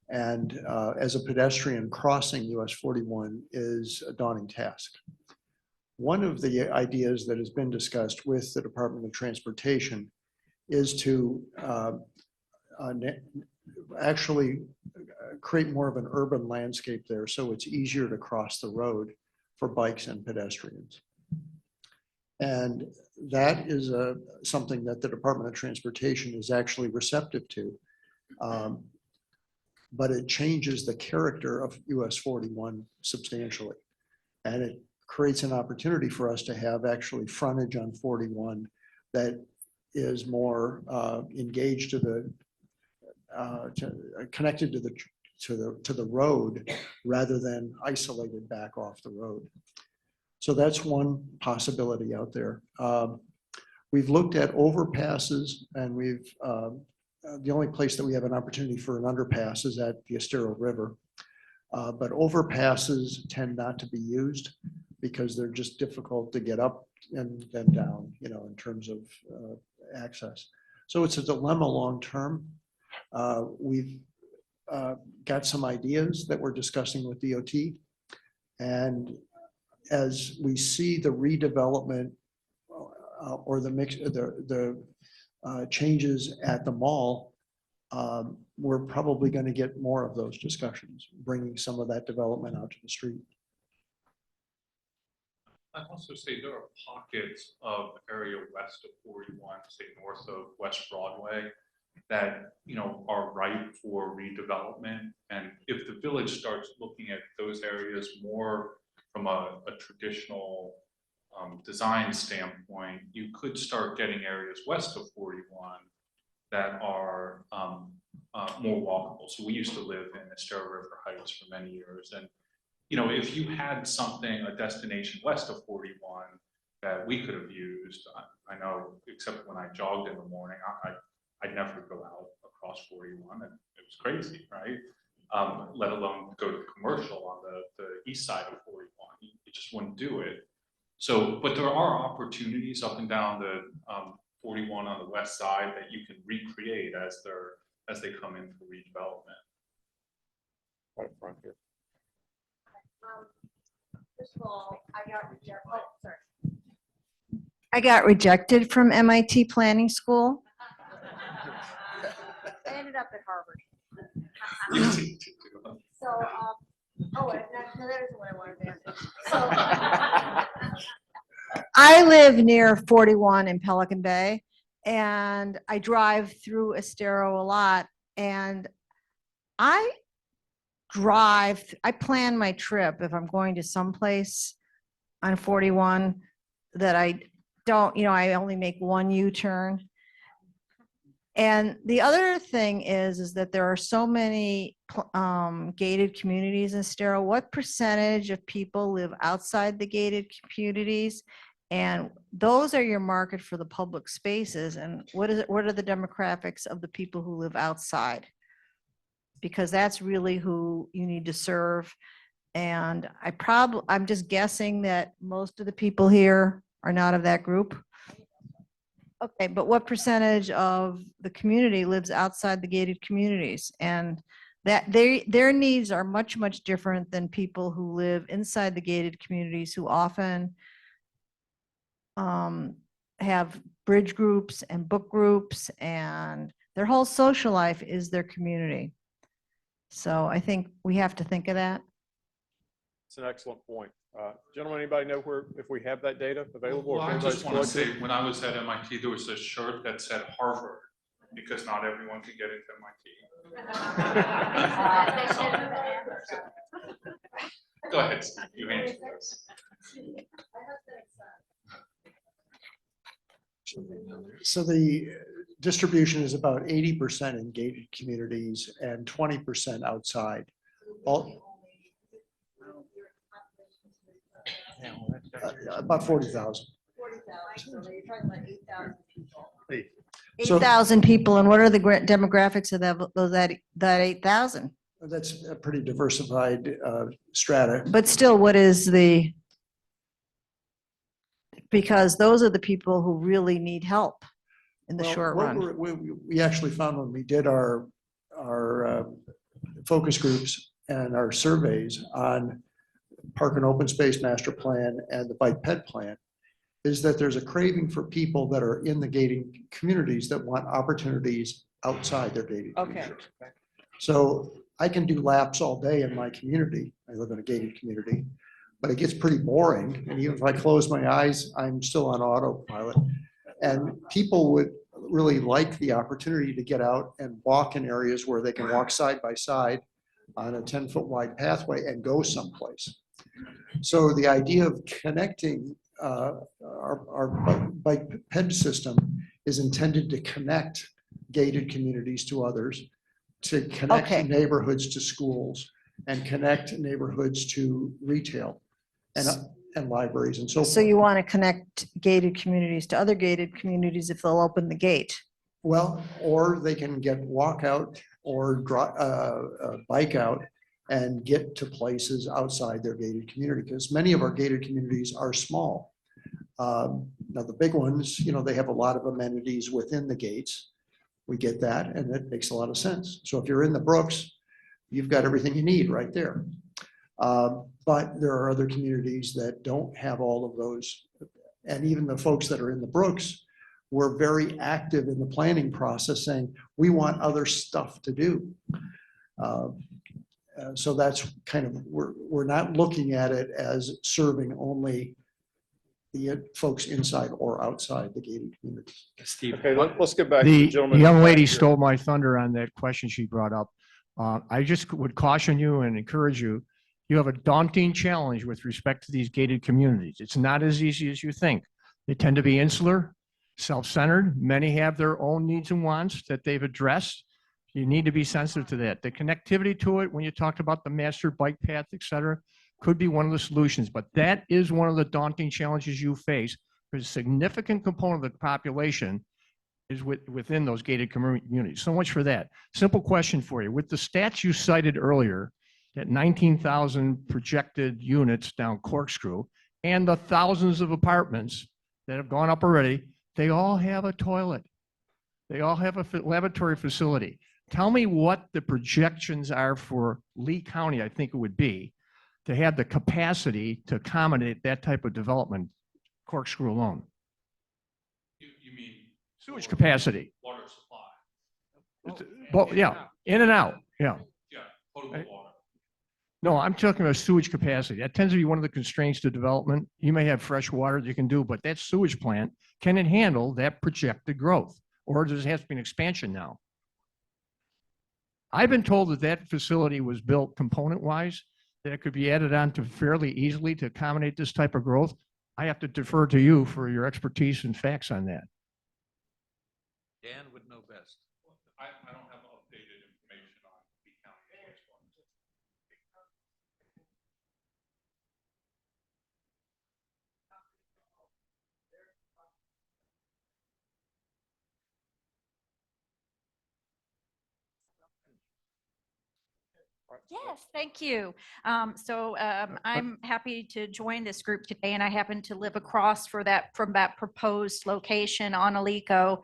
And as a pedestrian, crossing US 41 is a daunting task. One of the ideas that has been discussed with the Department of Transportation is to actually create more of an urban landscape there so it's easier to cross the road for bikes and pedestrians. And that is something that the Department of Transportation is actually receptive to. But it changes the character of US 41 substantially. And it creates an opportunity for us to have actually frontage on 41 that is more engaged to the, connected to the road rather than isolated back off the road. So that's one possibility out there. We've looked at overpasses, and we've the only place that we have an opportunity for an underpass is at the Estero River. But overpasses tend not to be used because they're just difficult to get up and then down, you know, in terms of access. So it's a dilemma long term. We've got some ideas that we're discussing with DOT. And as we see the redevelopment or the mix, the changes at the mall, we're probably going to get more of those discussions, bringing some of that development out to the street. I'd also say there are pockets of area west of 41, say north of West Broadway, that, you know, are ripe for redevelopment. And if the village starts looking at those areas more from a traditional design standpoint, you could start getting areas west of 41 that are more walkable. So we used to live in Estero River Heights for many years, and you know, if you had something, a destination west of 41 that we could have used, I know, except when I jogged in the morning, I'd never go out across 41, and it was crazy, right? Let alone go to commercial on the east side of 41. You just wouldn't do it. So, but there are opportunities up and down the 41 on the west side that you can recreate as they come in for redevelopment. Right in front here. First of all, I got rejected from MIT planning school. I ended up at Harvard. So, oh, and no, that isn't what I wanted to answer. So, I live near 41 in Pelican Bay, and I drive through Estero a lot, and I plan my trip if I'm going to someplace on 41 that I don't, you know, I only make one U-turn. And the other thing is that there are so many gated communities in Estero. What percentage of people live outside the gated communities? And those are your market for the public spaces. And what are the demographics of the people who live outside? Because that's really who you need to serve. And I'm just guessing that most of the people here are not of that group. Okay, but what percentage of the community lives outside the gated communities? And that their needs are much, much different than people who live inside the gated communities, who often have bridge groups and book groups, and their whole social life is their community. So I think we have to think of that. It's an excellent point. Gentlemen, anybody know if we have that data available? Well, if I just everybody's want to say, collected? when I was at MIT, there was a shirt that said Harvard, because not everyone could get into MIT. Go ahead, Steve, you answer this. So the distribution is about 80% in gated communities and 20% outside. About 40,000. 8,000 people, and what are the demographics of that 8,000? That's a pretty diversified strata. But still, what is because those are the people who really need help in the Well, short what run. we actually found when we did our focus groups and our surveys on Park and Open Space Master Plan and the Bike Ped Plan is that there's a craving for people that are in the gated communities that want opportunities outside their gated communities. So I can do laps all day in my community. I live in a gated community, but it gets pretty boring. And even if I close my eyes, I'm still on autopilot. And people would really like the opportunity to get out and walk in areas where they can walk side by side on a 10-foot wide pathway and go someplace. So the idea of connecting our bike ped system is intended to connect gated communities to others, to connect neighborhoods to schools, and connect neighborhoods to retail and libraries and so forth. So you want to connect gated communities to other gated communities if they'll open the gate? Well, or they can walk out or bike out and get to places outside their gated community, because many of our gated communities are small. Now the big ones, they have a lot of amenities within the gates. We get that, and it makes a lot of sense. So if you're in the Brooks, you've got everything you need right there. But there are other communities that don't have all of those. And even the folks that are in the Brooks were very active in the planning process, saying, we want other stuff to do. So that's kind of, we're not looking at it as serving only the folks inside or outside the gated communities. Steve, Okay, let's get back to The the gentleman. young back lady here. stole my thunder on that question she brought up. I just would caution you and encourage you, you have a daunting challenge with respect to these gated communities. It's not as easy as you think. They tend to be insular, self-centered. Many have their own needs and wants that they've addressed. You need to be sensitive to that. The connectivity to it, when you talked about the master bike path, et cetera, could be one of the solutions, but that is one of the daunting challenges you face, because a significant component of the population is within those gated communities. So much for that. Simple question for you. With the stats you cited earlier, that 19,000 projected units down Corkscrew and the thousands of apartments that have gone up already, they all have a toilet. They all have a lavatory facility. Tell me what the projections are for Lee County, I think it would be, to have the capacity to accommodate that type of development, Corkscrew alone. You mean Sewage capacity. water supply? Well, yeah, in and out, yeah. Yeah, potable water. No, I'm talking about sewage capacity. That tends to be one of the constraints to development. You may have fresh water that you can do, but that sewage plant, can it handle that projected growth? Or does it have to be an expansion now? I've been told that that facility was built component-wise, that it could be added on to fairly easily to accommodate this type of growth. I have to defer to you for your expertise and facts on that. Dan would know best. Yes, thank you. I'm happy to join this group today, and I happen to live across from that proposed location on Alico,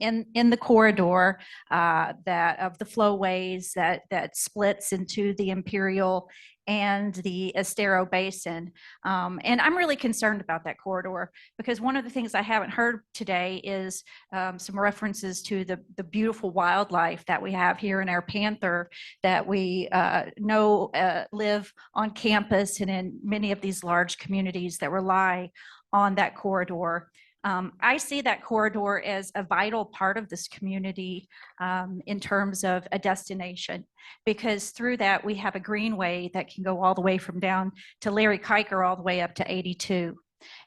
in the corridor that of the flowways that splits into the Imperial and the Estero Basin. And I'm really concerned about that corridor because one of the things I haven't heard today is some references to the beautiful wildlife that we have here in our Panther that we know live on campus and in many of these large communities that rely on that corridor. I see that corridor as a vital part of this community in terms of a destination, because through that we have a greenway that can go all the way from down to Larry Kiker all the way up to 82.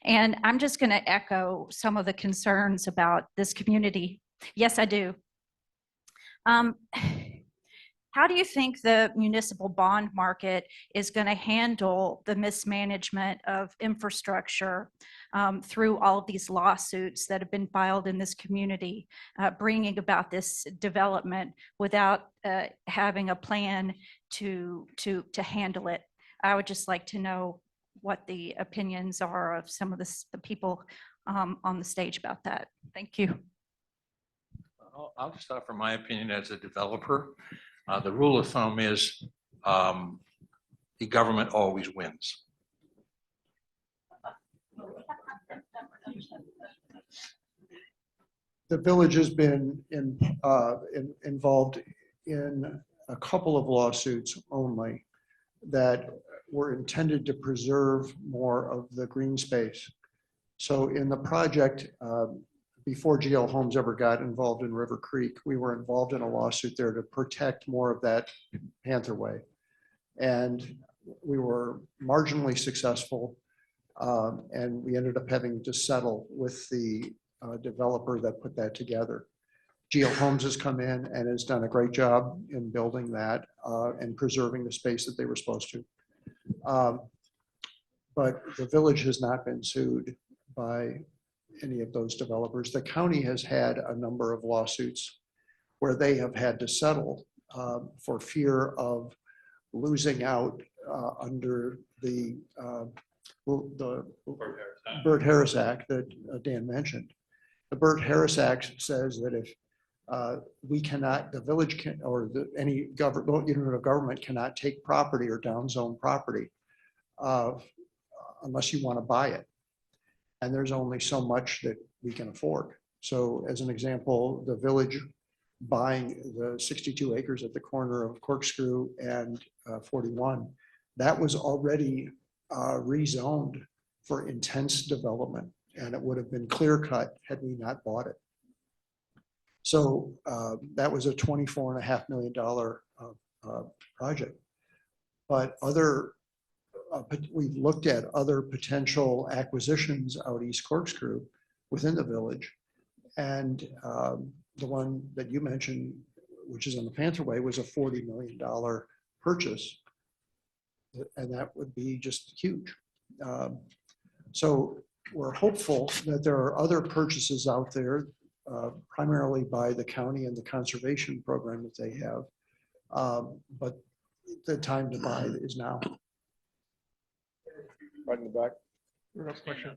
And I'm just going to echo some of the concerns about this community. Yes, I do. How do you think the municipal bond market is going to handle the mismanagement of infrastructure through all of these lawsuits that have been filed in this community, bringing about this development without having a plan to handle it? I would just like to know what the opinions are of some of the people on the stage about that. Thank you. I'll just offer my opinion as a developer. The rule of thumb is the government always wins. The village has been involved in a couple of lawsuits only that were intended to preserve more of the green space. So in the project, before GL Homes ever got involved in River Creek, we were involved in a lawsuit there to protect more of that Pantherway. And we were marginally successful, and we ended up having to settle with the developer that put that together. GL Homes has come in and has done a great job in building that and preserving the space that they were supposed to. But the village has not been sued by any of those developers. The county has had a number of lawsuits where they have had to settle for fear of losing out under the Burt-Harris Act that Dan mentioned. The Burt-Harris Act says that if we cannot, the village can, or any government, unit of government cannot take property or downzone property unless you want to buy it. And there's only so much that we can afford. So as an example, the village buying the 62 acres at the corner of Corkscrew and 41, that was already rezoned for intense development, and it would have been clear cut had we not bought it. So that was a $24.5 million project. But we've looked at other potential acquisitions out East Corkscrew within the village. And the one that you mentioned, which is on the Pantherway, was a $40 million purchase. And that would be just huge. So we're hopeful that there are other purchases out there, primarily by the county and the conservation program that they have. But the time to buy is now. Right in the back. Next question.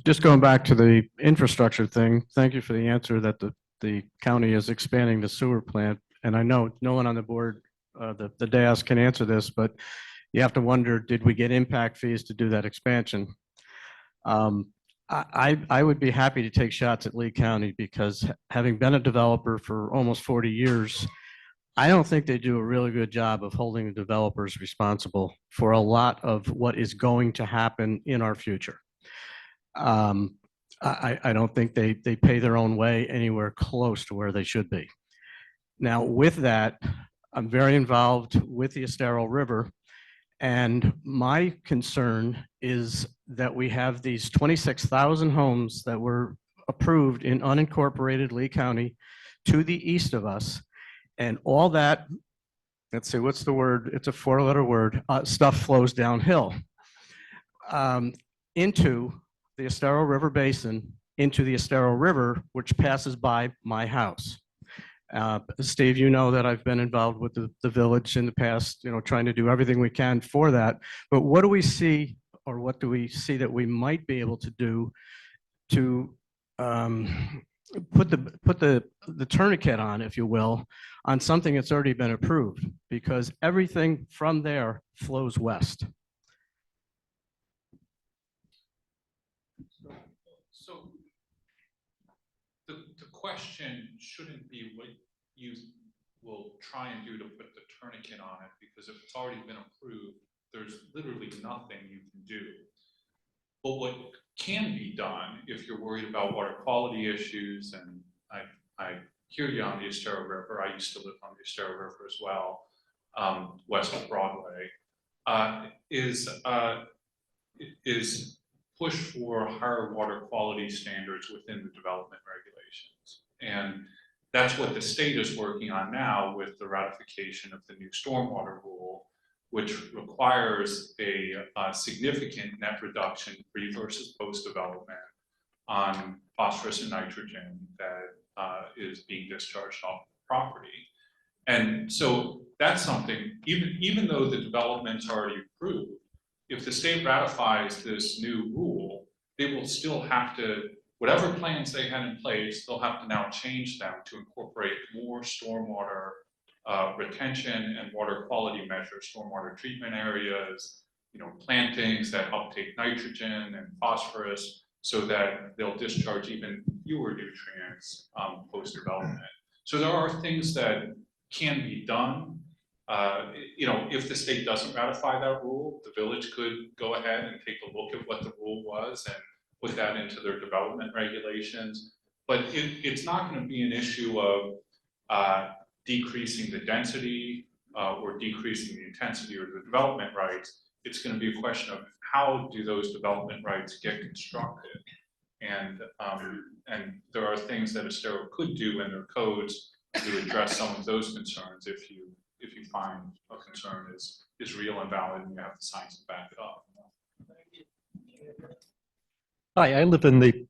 Just going back to the infrastructure thing, thank you for the answer that the county is expanding the sewer plant. And I know no one on the board, the dais can answer this, but you have to wonder, did we get impact fees to do that expansion? I would be happy to take shots at Lee County because having been a developer for almost 40 years, I don't think they do a really good job of holding the developers responsible for a lot of what is going to happen in our future. I don't think they pay their own way anywhere close to where they should be. Now, with that, I'm very involved with the Estero River, and my concern is that we have these 26,000 homes that were approved in unincorporated Lee County to the east of us, and all that, let's see, what's the word? It's a four-letter word, stuff flows downhill into the Estero River Basin, into the Estero River, which passes by my house. Steve, you know that I've been involved with the village in the past, trying to do everything we can for that. But what do we see, or what do we see that we might be able to do to put the tourniquet on, if you will, on something that's already been approved? Because everything from there flows west. So the question shouldn't be what you will try and do to put the tourniquet on it, because if it's already been approved, there's literally nothing you can do. But what can be done if you're worried about water quality issues, and I hear you on the Estero River, I used to live on the Estero River as well, west of Broadway, is push for higher water quality standards within the development regulations. And that's what the state is working on now with the ratification of the new stormwater rule, which requires a significant net reduction pre versus post development on phosphorus and nitrogen that is being discharged off the property. And so that's something, even though the development's already approved, if the state ratifies this new rule, they will still have to, whatever plans they had in place, they'll have to now change them to incorporate more stormwater retention and water quality measures, stormwater treatment areas, plantings that uptake nitrogen and phosphorus, so that they'll discharge even fewer nutrients post-development. So there are things that can be done. If the state doesn't ratify that rule, the village could go ahead and take a look at what the rule was and put that into their development regulations. But it's not going to be an issue of decreasing the density or decreasing the intensity or the development rights. It's going to be a question of how do those development rights get constructed. And there are things that Estero could do in their codes to address some of those concerns if you find a concern is real and valid and you have the science to back it up. Hi, I live in the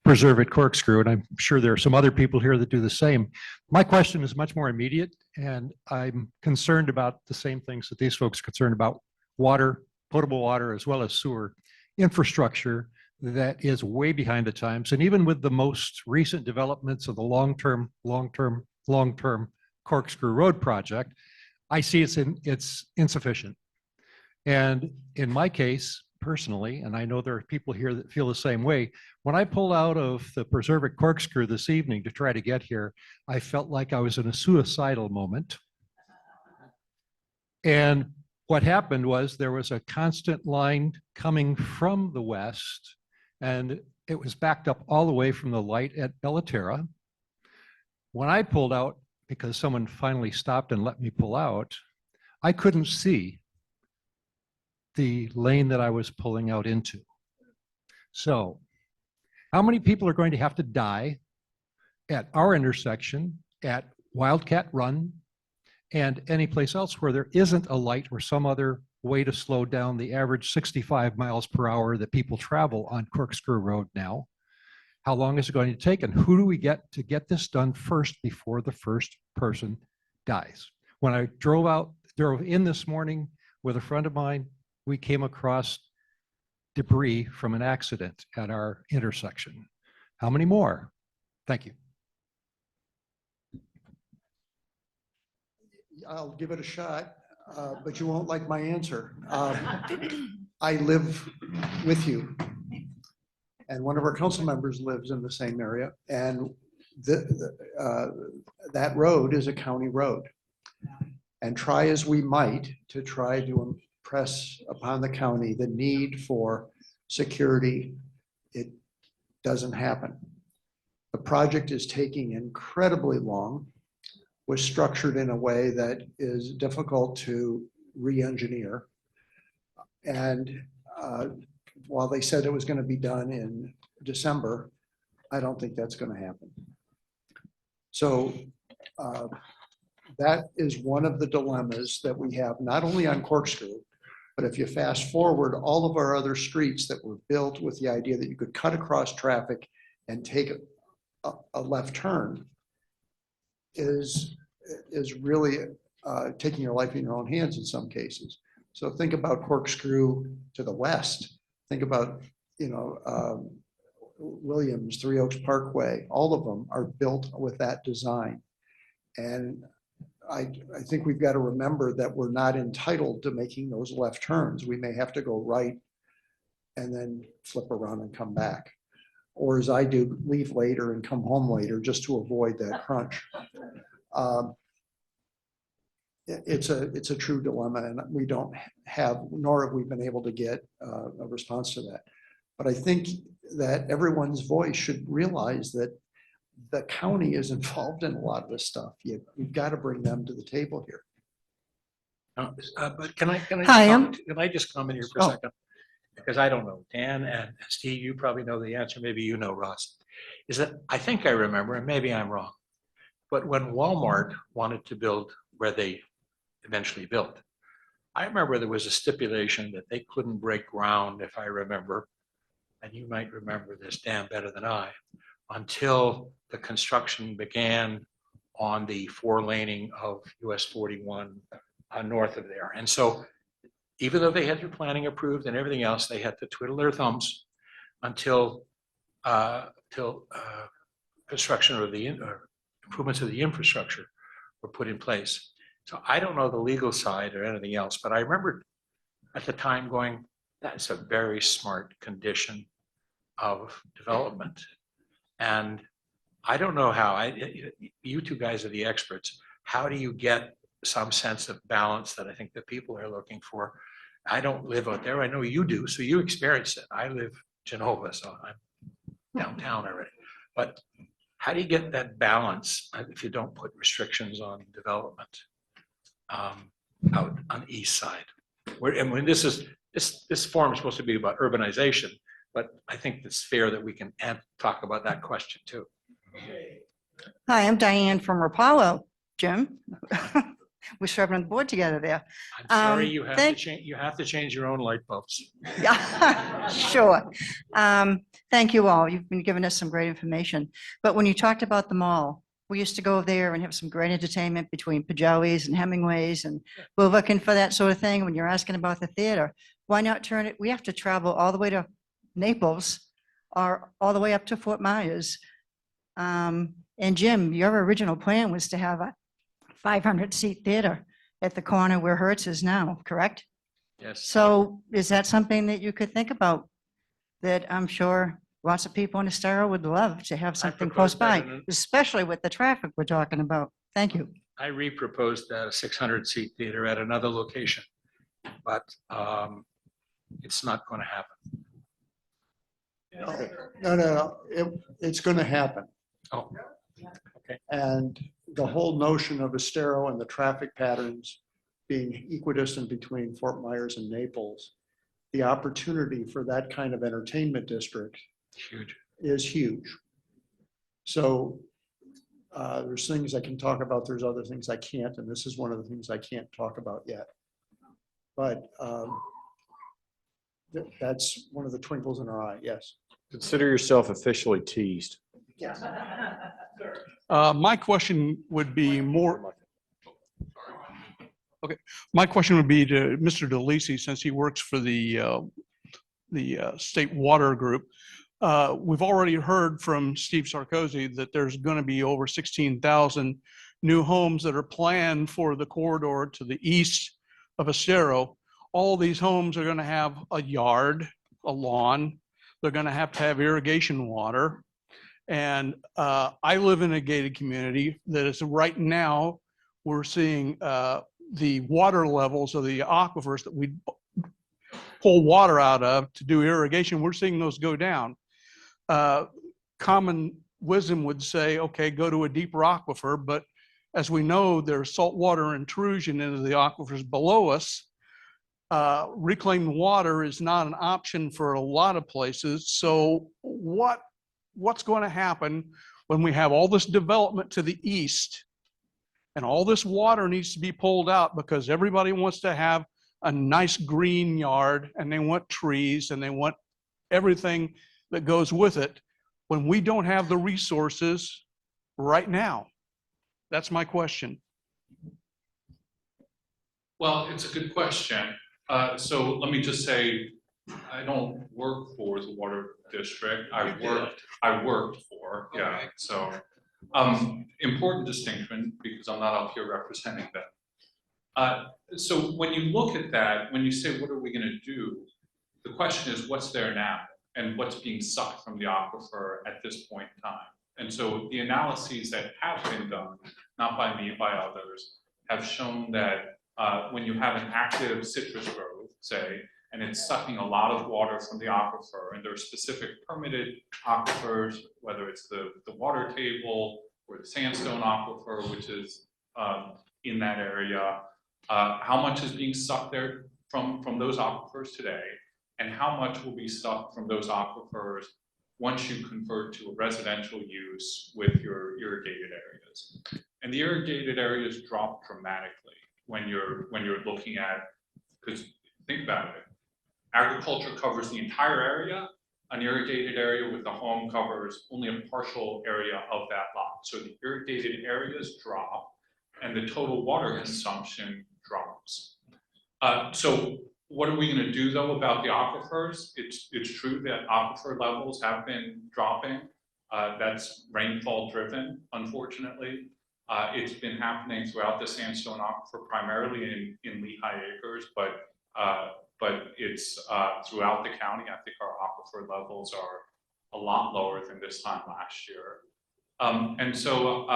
Preserve at Corkscrew, and I'm sure there are some other people here that do the same. My question is much more immediate, and I'm concerned about the same things that these folks are concerned about: water, potable water, as well as sewer infrastructure that is way behind the times. And even with the most recent developments of the long-term Corkscrew Road project, I see it's insufficient. And in my case, personally, and I know there are people here that feel the same way, when I pulled out of the Preserve at Corkscrew this evening to try to get here, I felt like I was in a suicidal moment. And what happened was there was a constant line coming from the west, and it was backed up all the way from the light at Bellaterra. When I pulled out, because someone finally stopped and let me pull out, I couldn't see the lane that I was pulling out into. So how many people are going to have to die at our intersection, at Wildcat Run, and any place else where there isn't a light or some other way to slow down the average 65 miles per hour that people travel on Corkscrew Road now? How long is it going to take, and who do we get to get this done first before the first person dies? When I drove in this morning with a friend of mine, we came across debris from an accident at our intersection. How many more? Thank you. I'll give it a shot, but you won't like my answer. I live with you, and one of our council members lives in the same area, and that road is a county road. And try as we might to try to impress upon the county the need for security, it doesn't happen. The project is taking incredibly long, was structured in a way that is difficult to re-engineer. And while they said it was going to be done in December, I don't think that's going to happen. So that is one of the dilemmas that we have, not only on Corkscrew, but if you fast forward all of our other streets that were built with the idea that you could cut across traffic and take a left turn, is really taking your life in your own hands in some cases. So think about Corkscrew to the west. Think about, Williams, Three Oaks Parkway, all of them are built with that design. And I think we've got to remember that we're not entitled to making those left turns. We may have to go right and then flip around and come back. Or as I do, leave later and come home later just to avoid that crunch. It's a true dilemma, and we don't have, nor have we been able to get a response to that. But I think that everyone's voice should realize that the county is involved in a lot of this stuff. You've got to bring them to the table here. But can I Hi, just comment here for a Oh. second? Because I don't know. Dan and Steve, you probably know the answer. Maybe you know, Ross. Is that I think I remember, and maybe I'm wrong, but when Walmart wanted to build where they eventually built, I remember there was a stipulation that they couldn't break ground, if I remember, and you might remember this, Dan, better than I, until the construction began on the 4-laning of US 41 north of there. And so even though they had their planning approved and everything else, they had to twiddle their thumbs until construction of the improvements of the infrastructure were put in place. So I don't know the legal side or anything else, but I remember at the time going, that's a very smart condition of development. And I don't know how, you two guys are the experts. How do you get some sense of balance that I think the people are looking for? I don't live out there. I know you do, so you experience it. I live Genova, so I'm downtown already. But how do you get that balance if you don't put restrictions on development out on the east side? And when this forum is supposed to be about urbanization, but I think it's fair that we can talk about that question too. Hi, I'm Diane from Rapallo, Jim. We're serving on the board together there. I'm sorry you have to change. You have to change your own light bulbs. Yeah, sure. Thank you all. You've been giving us some great information. But when you talked about the mall, we used to go there and have some great entertainment between Pajowies and Hemingways, and we're looking for that sort of thing. When you're asking about the theater, why not turn it? We have to travel all the way to Naples or all the way up to Fort Myers. And Jim, your original plan was to have a 500-seat theater at the corner where Hertz is now, correct? Yes. So is that something that you could think about? That I'm sure lots of people in Estero would love to have something close proposed that by, in especially with the traffic we're talking about. Thank you. I re-proposed a 600-seat theater at another location, but it's not going to happen. No. It's going to happen. Oh, okay. And the whole notion of Estero and the traffic patterns being equidistant between Fort Myers and Naples, the opportunity for that kind of entertainment district Huge. is huge. So there's things I can talk about, there's other things I can't, and this is one of the things I can't talk about yet. But that's one of the twinkles in our eye, yes. Consider yourself officially teased. Yes. My question would be more. Okay, my question would be to Mr. DeLisi, since he works for the State Water Group. We've already heard from Steve Sarkozy that there's going to be over 16,000 new homes that are planned for the corridor to the east of Estero. All these homes are going to have a yard, a lawn. They're going to have irrigation water. And I live in a gated community that is right now, we're seeing the water levels of the aquifers that we pull water out of to do irrigation. We're seeing those go down. Common wisdom would say, okay, go to a deeper aquifer. But as we know, there's saltwater intrusion into the aquifers below us. Reclaimed water is not an option for a lot of places. So what's going to happen when we have all this development to the east and all this water needs to be pulled out because everybody wants to have a nice green yard and they want trees and they want everything that goes with it when we don't have the resources right now? That's my question. Well, it's a good question. So let me just say, I don't work for the water district. I worked for, yeah. So, important distinction because I'm not up here representing them. So when you look at that, when you say, what are we going to do? The question is, what's there now and what's being sucked from the aquifer at this point in time? And so the analyses that have been done, not by me, by others, have shown that when you have an active citrus grove, say, and it's sucking a lot of water from the aquifer, and there are specific permitted aquifers, whether it's the water table or the sandstone aquifer, which is in that area, how much is being sucked there from those aquifers today, and how much will be sucked from those aquifers once you convert to a residential use with your irrigated areas. And the irrigated areas drop dramatically when you're looking at, because think about it, agriculture covers the entire area, an irrigated area with the home covers only a partial area of that lot. So the irrigated areas drop and the total water consumption drops. So what are we going to do though about the aquifers? It's true that aquifer levels have been dropping. That's rainfall driven, unfortunately. It's been happening throughout the sandstone aquifer, primarily in Lehigh Acres, but it's throughout the county. I think our aquifer levels are a lot lower than this time last year. And so,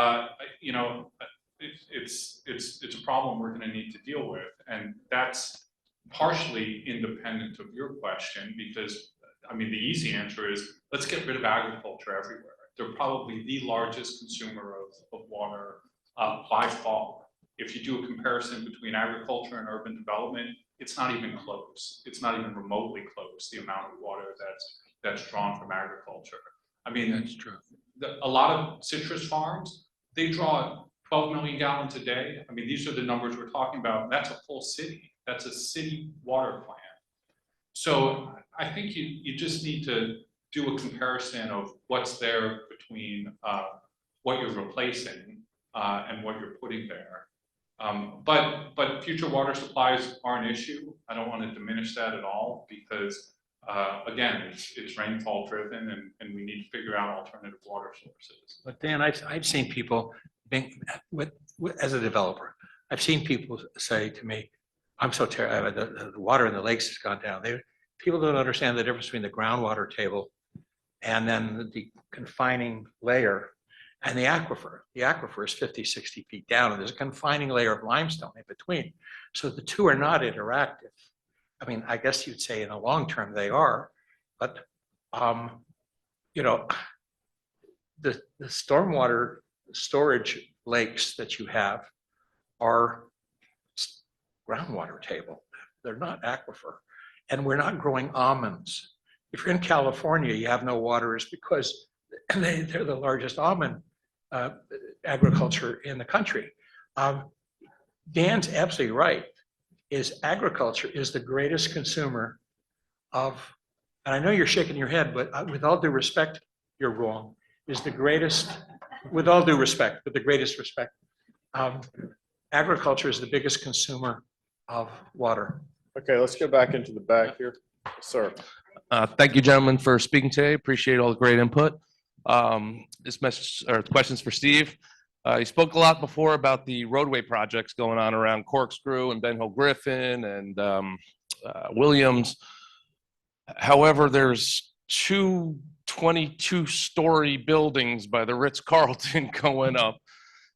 you know, it's a problem we're going to need to deal with. And that's partially independent of your question, because, I mean, the easy answer is let's get rid of agriculture everywhere. They're probably the largest consumer of water by far. If you do a comparison between agriculture and urban development, it's not even close. It's not even remotely close, the amount of water that's drawn from agriculture. I mean, that's true. A lot of citrus farms, they draw 12 million gallons a day. I mean, these are the numbers we're talking about. That's a full city. That's a city water plant. So I think you just need to do a comparison of what's there between what you're replacing and what you're putting there. But future water supplies are an issue. I don't want to diminish that at all because again, it's rainfall driven and we need to figure out alternative water sources. But Dan, I've seen people being, as a developer, I've seen people say to me, I'm so terrified, the water in the lakes has gone down. People don't understand the difference between the groundwater table and then the confining layer and the aquifer. The aquifer is 50, 60 feet down, and there's a confining layer of limestone in between. So the two are not interactive. I mean, I guess you'd say in the long term they are, but you know, the stormwater storage lakes that you have are groundwater table. They're not aquifer. And we're not growing almonds. If you're in California, you have no water is because they're the largest almond agriculture in the country. Dan's absolutely right, is agriculture is the greatest consumer of, and I know you're shaking your head, but with all due respect, you're wrong, is the greatest, with all due respect, but the greatest respect, agriculture is the biggest consumer of water. Okay, let's go back into the back here. Sir. Thank you, gentlemen, for speaking today. Appreciate all the great input. This message or questions for Steve. You spoke a lot before about the roadway projects going on around Corkscrew and Ben Hill Griffin and Williams. However, there's two 22-story buildings by the Ritz-Carlton going up.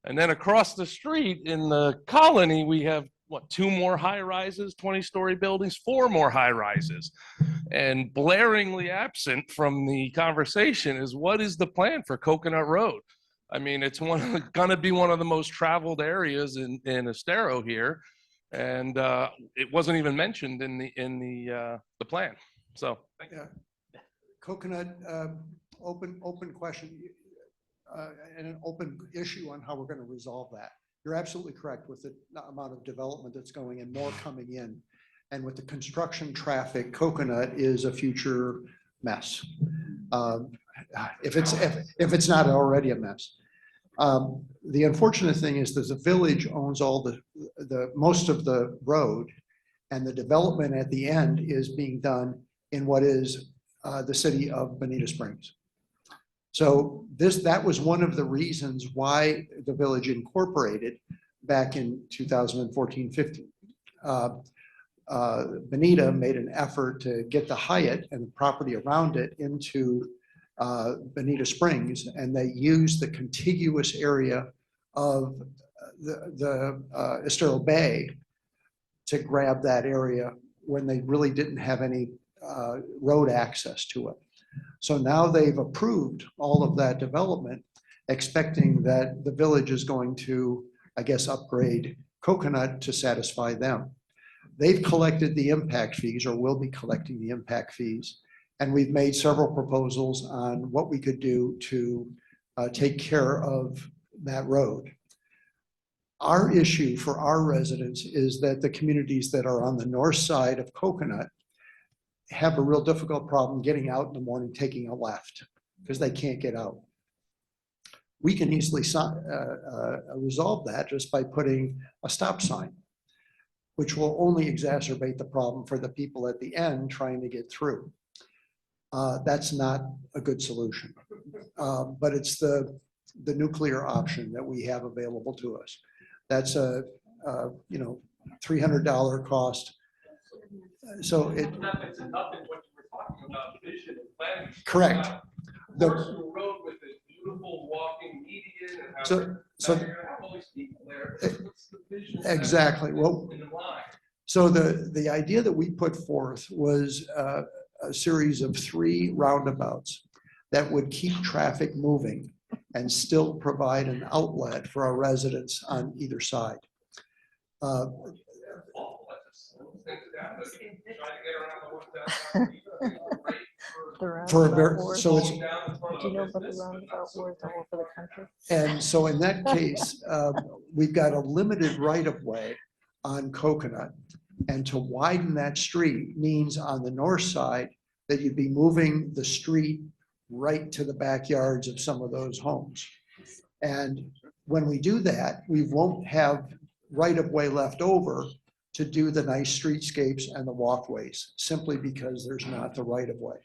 And then across the street in the Colony, we have, what, 2 more high-rises, 20-story buildings, 4 more high-rises. And blaringly absent from the conversation is what is the plan for Coconut Road? I mean, it's gonna be one of the most traveled areas in Estero here. And it wasn't even mentioned in the plan. So, thank you. Coconut, open question and an open issue on how we're going to resolve that. You're absolutely correct with the amount of development that's going in, more coming in. And with the construction traffic, Coconut is a future mess. If it's not already a mess. The unfortunate thing is that the village owns all the most of the road, and the development at the end is being done in what is the city of Bonita Springs. So that was one of the reasons why the village incorporated back in 2014-15. Bonita made an effort to get the Hyatt and the property around it into Bonita Springs, and they used the contiguous area of the Estero Bay to grab that area when they really didn't have any road access to it. So now they've approved all of that development, expecting that the village is going to, I guess, upgrade Coconut to satisfy them. They've collected the impact fees, or will be collecting the impact fees, and we've made several proposals on what we could do to take care of that road. Our issue for our residents is that the communities that are on the north side of Coconut have a real difficult problem getting out in the morning, taking a left, because they can't get out. We can easily resolve that just by putting a stop sign, which will only exacerbate the problem for the people at the end trying to get through. That's not a good solution, but it's the nuclear option that we have available to us. That's a $300 cost. So it. Correct. The road with this beautiful walking median and how you're gonna have all these people there. What's the visual? Exactly. Well, so the idea that we put forth was a series of 3 roundabouts that would keep traffic moving and still provide an outlet for our residents on either side. So it's, do you know about the roundabout wars all over the country? And so in that case, we've got a limited right of way on Coconut, and to widen that street means on the north side that you'd be moving the street right to the backyards of some of those homes. And when we do that, we won't have right of way left over to do the nice streetscapes and the walkways, simply because there's not the right of way.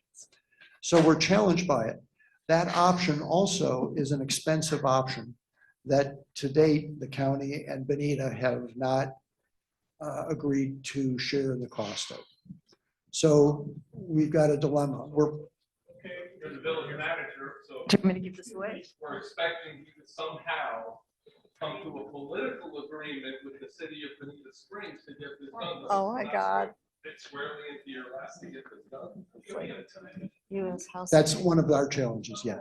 So we're challenged by it. That option also is an expensive option that to date, the county and Bonita have not agreed to share in the cost of. So we've got a dilemma. You're the village manager, so. Do you want me to give this away? We're expecting you to somehow come to a political agreement with the city of Bonita Springs to get this done. Oh my God. Fit squarely into your last to get this done. U.S. House. That's one of our challenges, yes.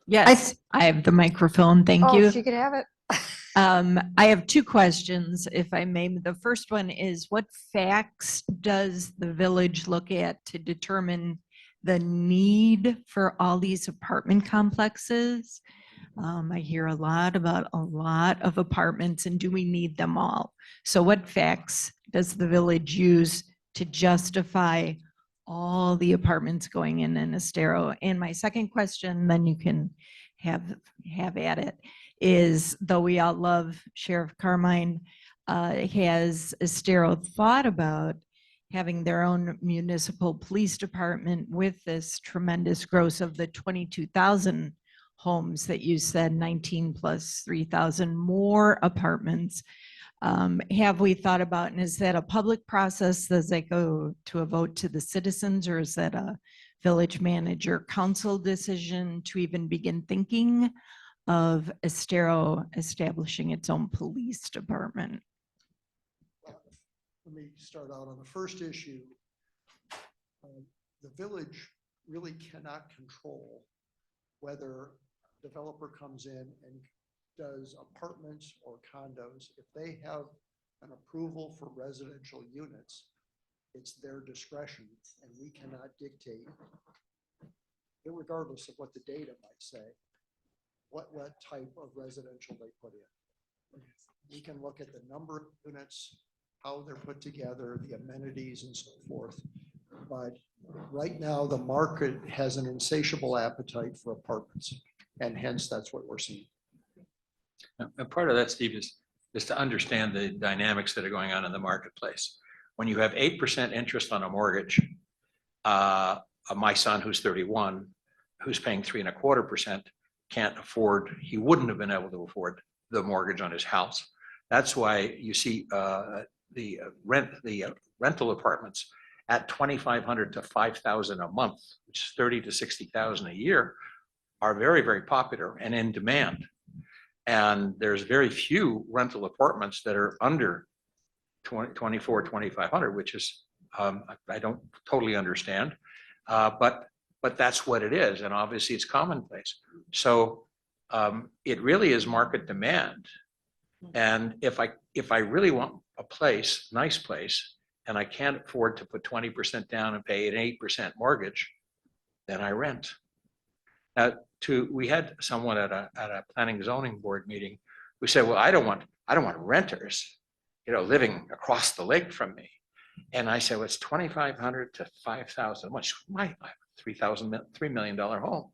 Yes, I have the microphone. Thank Oh, you. she could have it. I have 2 questions, if I may. The first one is, what facts does the village look at to determine the need for all these apartment complexes? I hear a lot about a lot of apartments, and do we need them all? So what facts does the village use to justify all the apartments going in Estero? And my second question, then you can have at it, is, though we all love Sheriff Carmine, has Estero thought about having their own municipal police department with this tremendous growth of the 22,000 homes that you said, 19 plus 3,000 more apartments? Have we thought about, and is that a public process? Does that go to a vote to the citizens, or is that a village manager council decision to even begin thinking of Estero establishing its own police department? Let me start out on the first issue. The village really cannot control whether a developer comes in and does apartments or condos. If they have an approval for residential units, it's their discretion, and we cannot dictate, regardless of what the data might say, what type of residential they put in. We can look at the number of units, how they're put together, the amenities and so forth. But right now, the market has an insatiable appetite for apartments. And hence, that's what we're seeing. And part of that, Steve, is to understand the dynamics that are going on in the marketplace. When you have 8% interest on a mortgage, my son, who's 31, who's paying 3.25%, can't afford, he wouldn't have been able to afford the mortgage on his house. That's why you see the rental apartments at $2,500 to $5,000 a month, which is $30,000 to $60,000 a year, are very, very popular and in demand. And there's very few rental apartments that are under 2,500, which is, I don't totally understand, but that's what it is. And obviously it's commonplace. So it really is market demand. And if I really want a place, nice place, and I can't afford to put 20% down and pay an 8% mortgage, then I rent. We had someone at a planning zoning board meeting who said, well, I don't want renters, living across the lake from me. And I said, well, it's $2,500 to $5,000, much my $3 million home.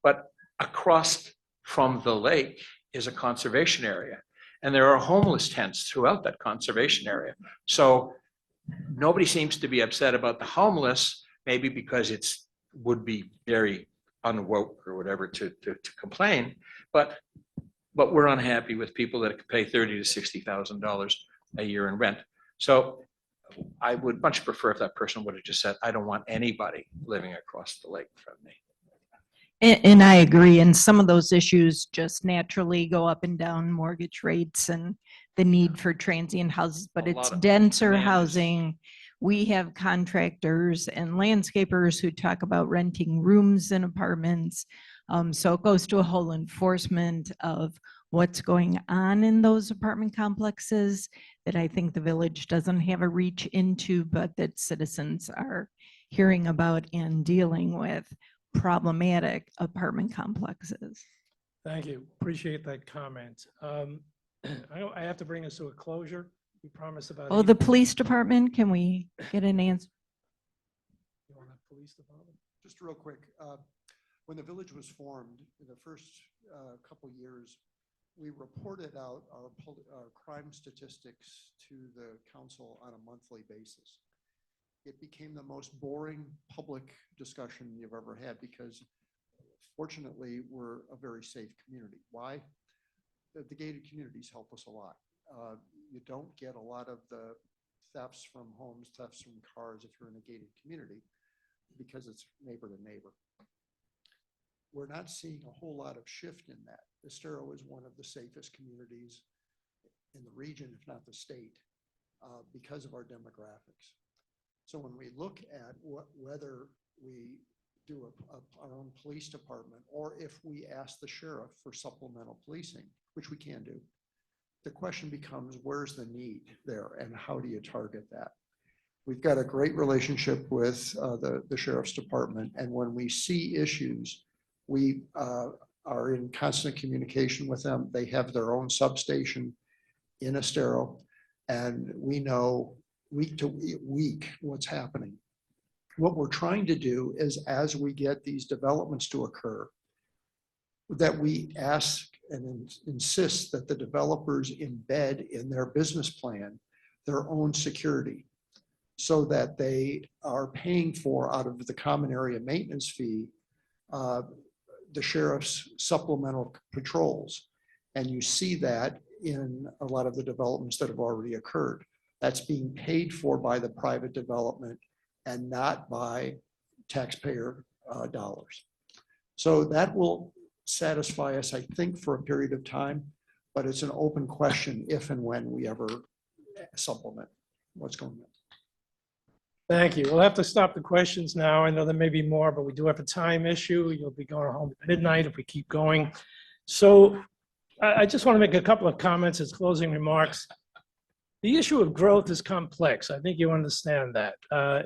But across from the lake is a conservation area. And there are homeless tents throughout that conservation area. So nobody seems to be upset about the homeless, maybe because would be very unwoke or whatever to complain, but we're unhappy with people that can pay $30,000 to $60,000 a year in rent. So I would much prefer if that person would have just said, I don't want anybody living across the lake from me. And I agree. And some of those issues just naturally go up and down, mortgage rates and the need for transient houses, but it's denser housing. We have contractors and landscapers who talk about renting rooms in apartments. So it goes to a whole enforcement of what's going on in those apartment complexes that I think the village doesn't have a reach into, but that citizens are hearing about and dealing with problematic apartment complexes. Thank you. Appreciate that comment. I have to bring us to a closure. We promised about. Oh, the police department, can we get an answer? You want a police department? Just real quick, when the village was formed, in the first couple years, we reported out our crime statistics to the council on a monthly basis. It became the most boring public discussion you've ever had because fortunately we're a very safe community. Why? The gated communities help us a lot. You don't get a lot of the thefts from homes, thefts from cars if you're in a gated community because it's neighbor to neighbor. We're not seeing a whole lot of shift in that. Estero is one of the safest communities in the region, if not the state, because of our demographics. So when we look at whether we do our own police department or if we ask the sheriff for supplemental policing, which we can do, the question becomes, where's the need there and how do you target that? We've got a great relationship with the sheriff's department, and when we see issues, we are in constant communication with them. They have their own substation in Estero, and we know week to week what's happening. What we're trying to do is, as we get these developments to occur, that we ask and insist that the developers embed in their business plan their own security so that they are paying for, out of the common area maintenance fee, the sheriff's supplemental patrols. And you see that in a lot of the developments that have already occurred. That's being paid for by the private development and not by taxpayer dollars. So that will satisfy us, I think, for a period of time, but it's an open question if and when we ever supplement what's going on. Thank you. We'll have to stop the questions now. I know there may be more, but we do have a time issue. You'll be going home at midnight if we keep going. So I just want to make a couple of comments as closing remarks. The issue of growth is complex. I think you understand that.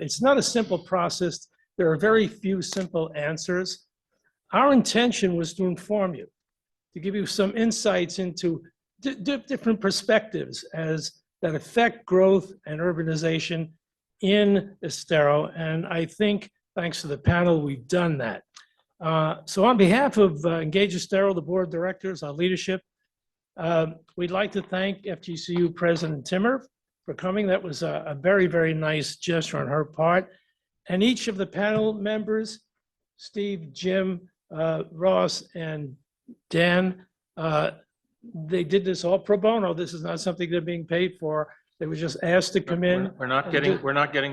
It's not a simple process. There are very few simple answers. Our intention was to inform you, to give you some insights into different perspectives that affect growth and urbanization in Estero. And I think, thanks to the panel, we've done that. So on behalf of Engage Estero, the board of directors, our leadership, we'd like to thank FGCU President Timmer for coming. That was a very, very nice gesture on her part. And each of the panel members, Steve, Jim, Ross, and Dan, they did this all pro bono. This is not something they're being paid for. They were just asked to come in. We're not getting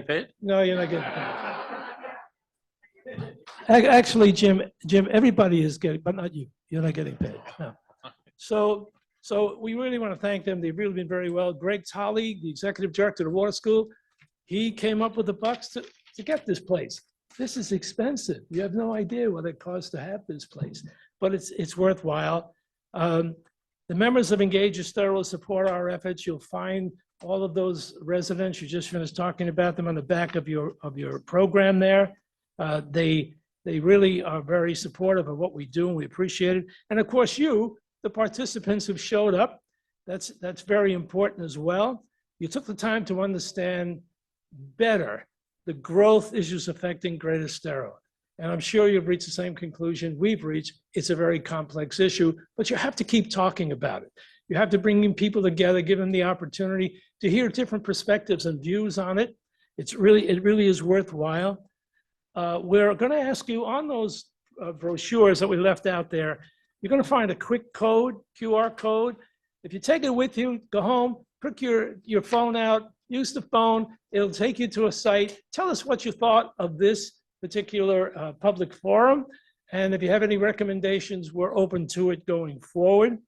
paid? No, you're not getting paid. Actually, Jim, everybody is getting, but not you. You're not getting paid. No. So we really want to thank them. They've really been very well. Greg Tolley, the executive director of the water school, he came up with the bucks to get this place. This is expensive. You have no idea what it costs to have this place, but it's worthwhile. The members of Engage Estero support our efforts. You'll find all of those residents, you just finished talking about them, on the back of your program there. They really are very supportive of what we do, and we appreciate it. And of course, you, the participants who've showed up, that's very important as well. You took the time to understand better the growth issues affecting Greater Estero. And I'm sure you've reached the same conclusion we've reached. It's a very complex issue, but you have to keep talking about it. You have to bring in people together, give them the opportunity to hear different perspectives and views on it. It really is worthwhile. We're going to ask you on those brochures that we left out there, you're going to find a quick code, QR code. If you take it with you, go home, pick your phone out, use the phone. It'll take you to a site. Tell us what you thought of this particular public forum. And if you have any recommendations, we're open to it going forward.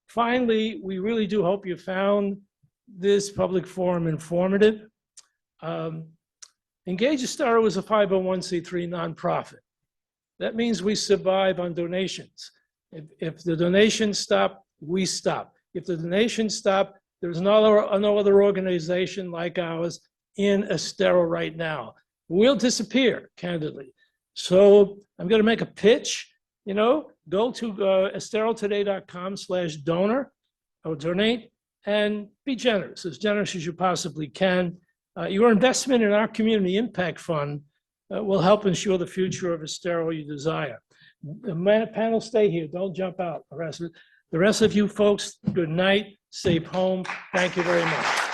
Finally, we really do hope you found this public forum informative. Engage Estero is a 501c3 nonprofit. That means we survive on donations. If the donations stop, we stop. If the donations stop, there's no other organization like ours in Estero right now. We'll disappear, candidly. So I'm going to make a pitch. Go to esterotoday.com/donor or donate, and be generous as you possibly can. Your investment in our community impact fund will help ensure the future of Estero you desire. The panel, stay here. Don't jump out. The rest of you folks, good night. Safe home. Thank you very much.